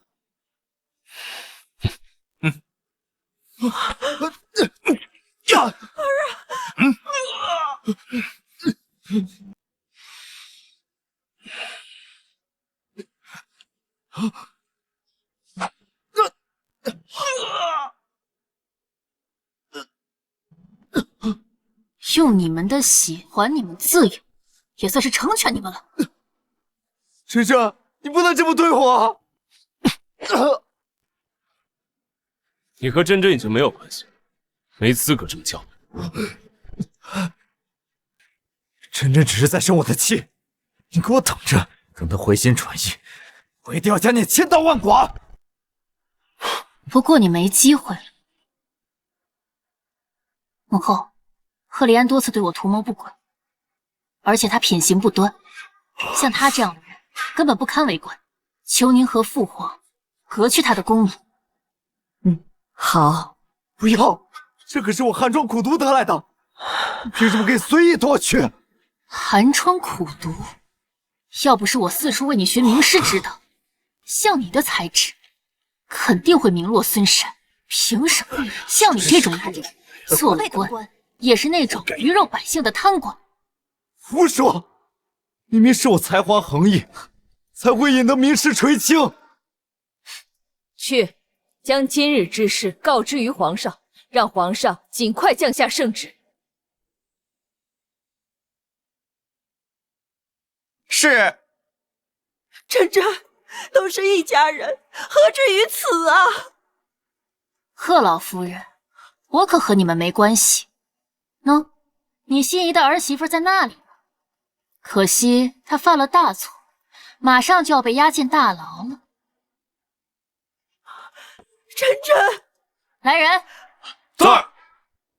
用你们的血还你们自由，也算是成全你们了。真真，你不能这么对我啊！你和真真已经没有关系，没资格这么叫。真真只是在生我的气，你给我等着，等他回心转意，我一定要将你千刀万剐！不过你没机会了。母后，赫利安多次对我图谋不轨，而且他品行不端，像他这样的人根本不堪为官，求您和父皇革去他的功名。好。不要，这可是我寒窗苦读得来的，你凭什么可以随意夺取？寒窗苦读，要不是我四处为你寻名师指导，像你的才智，肯定会名落孙山。凭什么？像你这种人，做了官也是那种鱼肉百姓的贪官。胡说！明明是我才华横溢，才会引得名师垂青。去，将今日之事告知于皇上，让皇上尽快降下圣旨。是。真真，都是一家人，何至于此啊？贺老夫人，我可和你们没关系。喏，你心仪的儿媳妇在那里呢。可惜她犯了大错，马上就要被押进大牢了。真真，来人，在，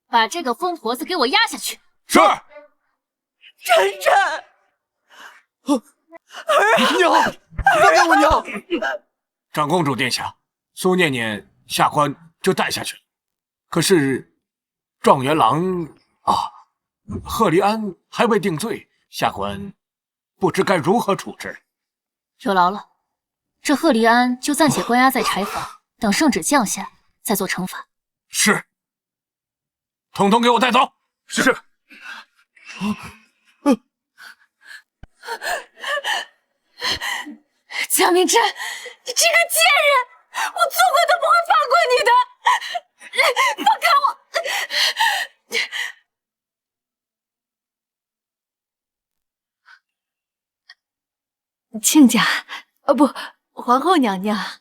把这个疯婆子给我押下去。是。真真，娘，放开我娘！长公主殿下，苏念念下官就带下去了。可是状元郎赫利安还未定罪，下官不知该如何处置。有劳了，这赫利安就暂且关押在柴房，等圣旨降下再做惩罚。是，统统给我带走。是。江明真，你这个贱人，我做鬼都不会放过你的！放开我！亲家，不，皇后娘娘，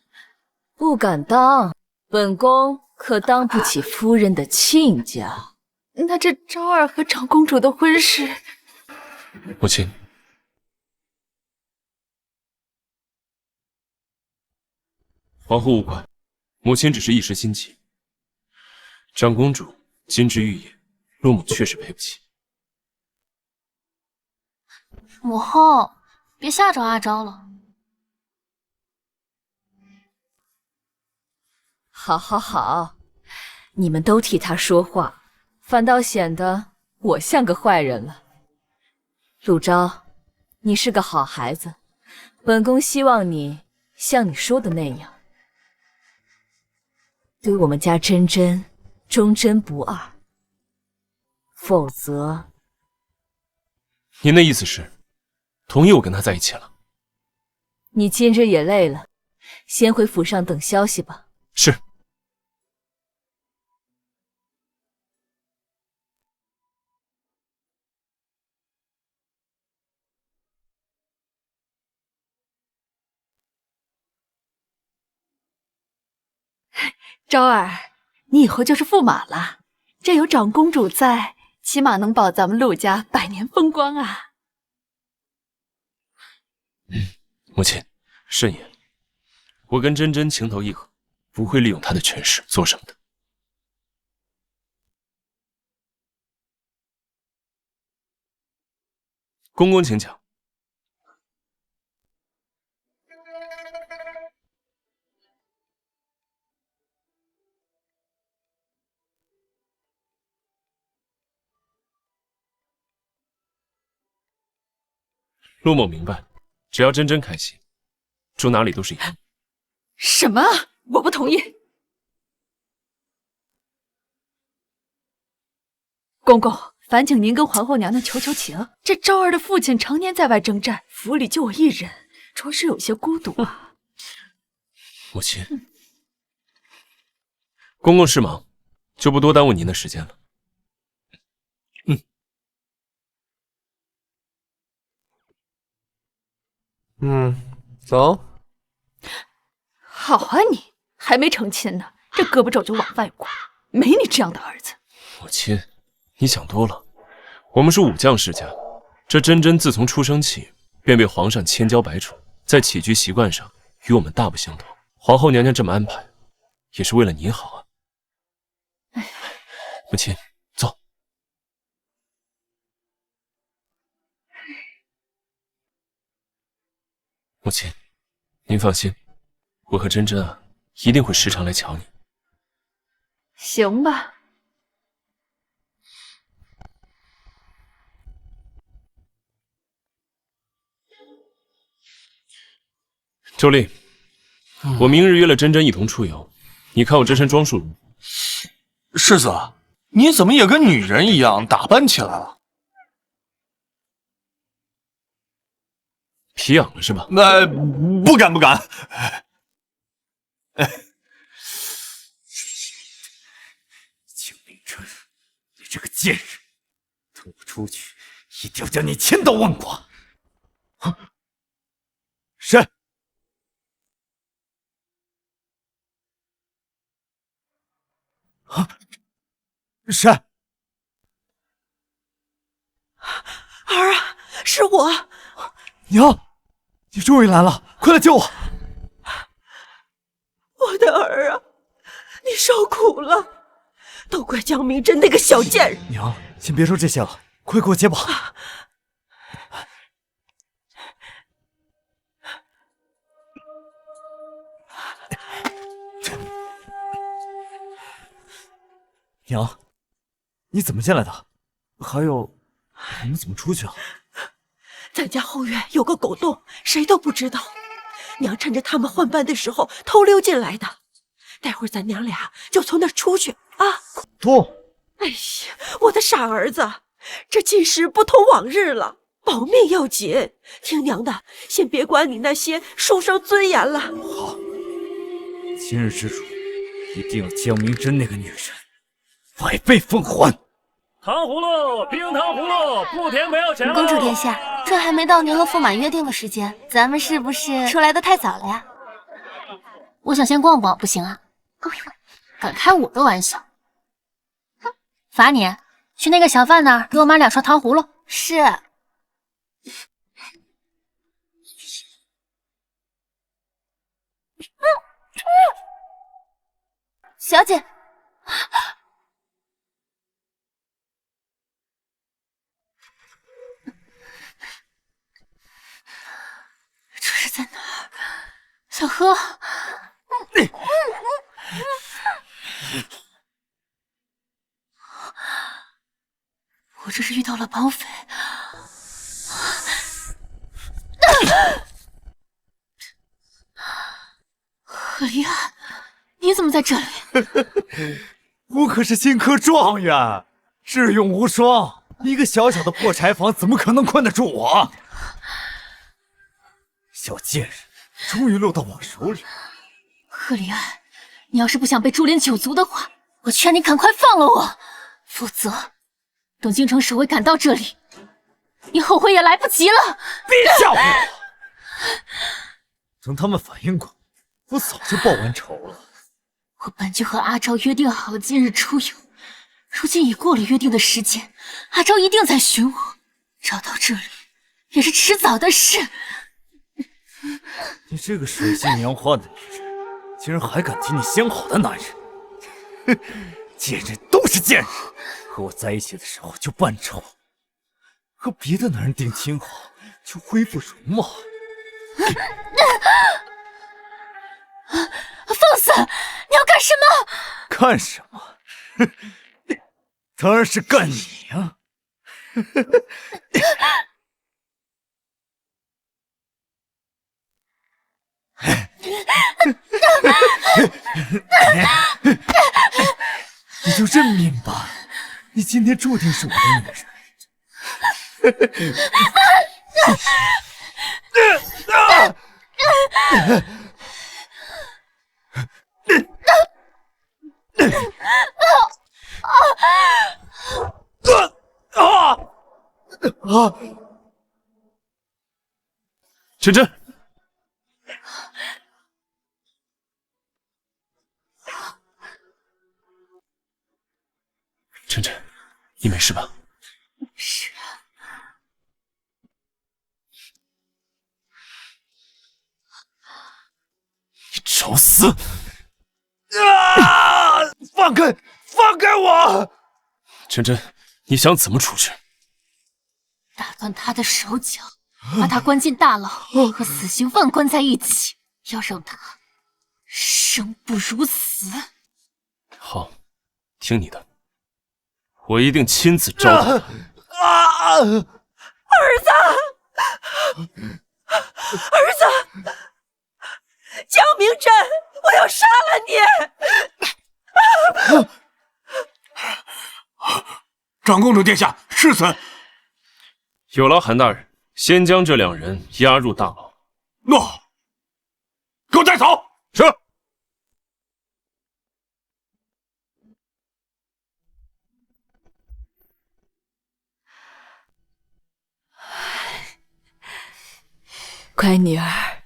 不敢当，本宫可当不起夫人的亲家。那这昭儿和长公主的婚事，母亲，皇后勿怪，母亲只是一时心急。长公主金枝玉叶，陆母确实配不起。母后，别吓着阿昭了。好，好，好，你们都替他说话，反倒显得我像个坏人了。陆昭，你是个好孩子，本宫希望你像你说的那样，对我们家珍珍忠贞不二，否则……您的意思是，同意我跟他在一起了？你今日也累了，先回府上等消息吧。是。昭儿，你以后就是驸马了。这有长公主在，起码能保咱们陆家百年风光啊！母亲，慎言，我跟珍珍情投意合，不会利用她的权势做什么的。公公请讲。陆某明白，只要珍珍开心，住哪里都是一样。什么？我不同意！公公，烦请您跟皇后娘娘求求情。这昭儿的父亲常年在外征战，府里就我一人，着实有些孤独啊。母亲，公公事忙，就不多耽误您的时间了。走。好啊你，还没成亲呢，这胳膊肘就往外挂，没你这样的儿子。母亲，你想多了。我们是武将世家，这珍珍自从出生起便被皇上千娇百宠，在起居习惯上与我们大不相同。皇后娘娘这么安排，也是为了你好啊。母亲，走。母亲，您放心，我和珍珍啊，一定会时常来瞧你。行吧。周丽，我明日约了珍珍一同出游，你看我这身装束如何？世子，你怎么也跟女人一样打扮起来了？皮痒了是吧？不敢不敢。景明春，你这个贱人，等我出去，一定要将你千刀万剐！是。啊，是。儿啊，是我。娘，你终于来了，快来救我！我的儿啊，你受苦了，都怪江明真那个小贱人。娘，先别说这些了，快给我解绑！娘，你怎么进来的？还有，我们怎么出去啊？咱家后院有个狗洞，谁都不知道。娘趁着他们换班的时候偷溜进来的。待会儿咱娘俩就从那儿出去啊！狗洞！哎呀，我的傻儿子，这今时不同往日了，保命要紧。听娘的，先别管你那些书生尊严了。好，今日之主一定要江明真那个女人百倍奉还。糖葫芦，冰糖葫芦，不甜不要钱了。公主殿下，这还没到您和驸马约定的时间，咱们是不是出来的太早了呀？我想先逛逛，不行啊？敢开我的玩笑？哼，罚你去那个小贩那儿给我买2串糖葫芦。是。小姐。这是在哪儿？小何，我这是遇到了绑匪。何离安，你怎么在这里？我可是新科状元，智勇无双，一个小小的破柴房怎么可能困得住我？小贱人，终于落到我手里。贺离安，你要是不想被株连九族的话，我劝你赶快放了我，否则等京城守卫赶到这里，你后悔也来不及了。别吓唬我！等他们反应过来，我早就报完仇了。我本就和阿昭约定好了今日出游，如今已过了约定的时间，阿昭一定在寻我，找到这里也是迟早的事。你这个水性杨花的女人，竟然还敢提你相好的男人！哼，贱人都是贱人，和我在一起的时候就扮丑，和别的男人定亲后就恢复容貌。放肆！你要干什么？干什么？当然是干你呀！你就认命吧，你今天注定是我的女人。珍珍，珍珍，你没事吧？是。你找死！啊！放开我！真真，你想怎么处置？打断他的手脚，把他关进大牢，和死刑犯关在一起，要让他生不如死。好，听你的，我一定亲自招呼他。儿子，江明真，我要杀了你！长公主殿下，是此。有劳韩大人，先将这两人押入大牢。诺，给我带走。是。乖女儿，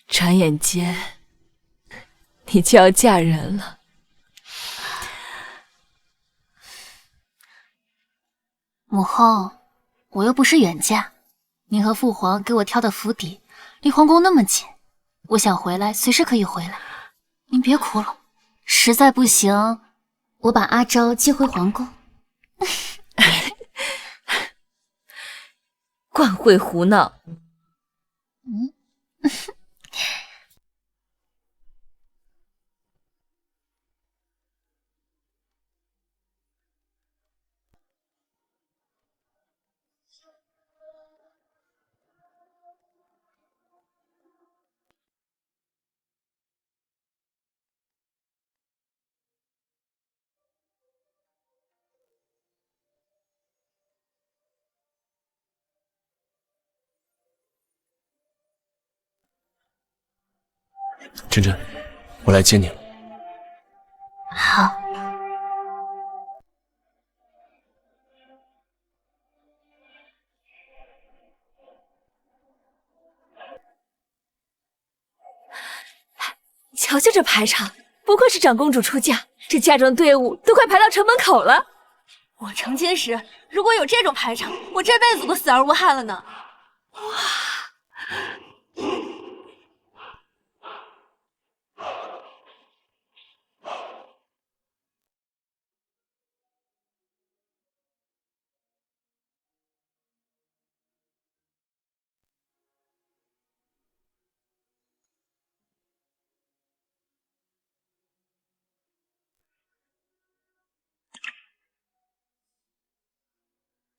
转眼间你就要嫁人了。母后，我又不是远嫁，您和父皇给我挑的府邸离皇宫那么近，我想回来随时可以回来。您别哭了，实在不行，我把阿昭接回皇宫。惯会胡闹。真真，我来接你了。好。瞧瞧这排场，不愧是长公主出嫁，这嫁妆队伍都快排到城门口了。我成亲时如果有这种排场，我这辈子都死而无憾了呢。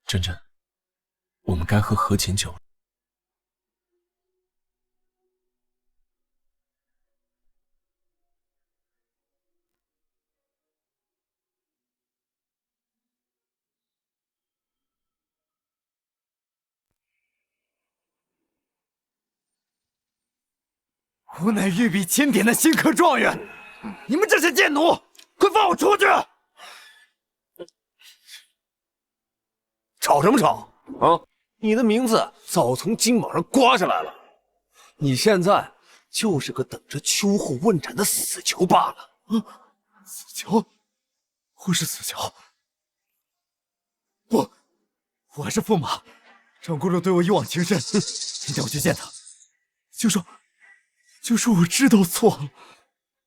真真，我们该喝和琴酒了。我乃御笔钦点的新科状元，你们这些贱奴，快放我出去！吵什么吵啊！你的名字早从金榜上刮下来了，你现在就是个等着秋后问斩的死囚罢了。死囚？我是死囚？不，我还是驸马。长公主对我一往情深，今天我去见她，就说我知道错了，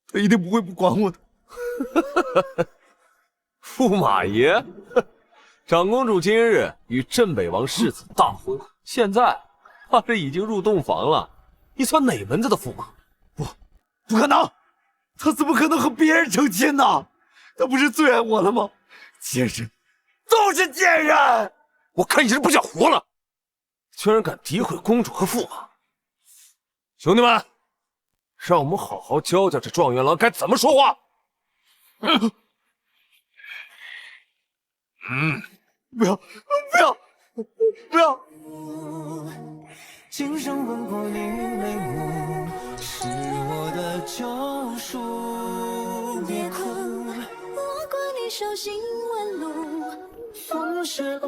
她一定不会不管我的。驸马爷。长公主今日与镇北王世子大婚，现在她这已经入洞房了，你算哪门子的驸马？不可能，她怎么可能和别人成亲呢？她不是最爱我了吗？贱人，都是贱人！我看你是不想活了，居然敢诋毁公主和驸马！兄弟们，让我们好好教教这状元郎该怎么说话。不要！今生吻过你眉目，是我的救赎。别哭，我管你手心纹路，风是。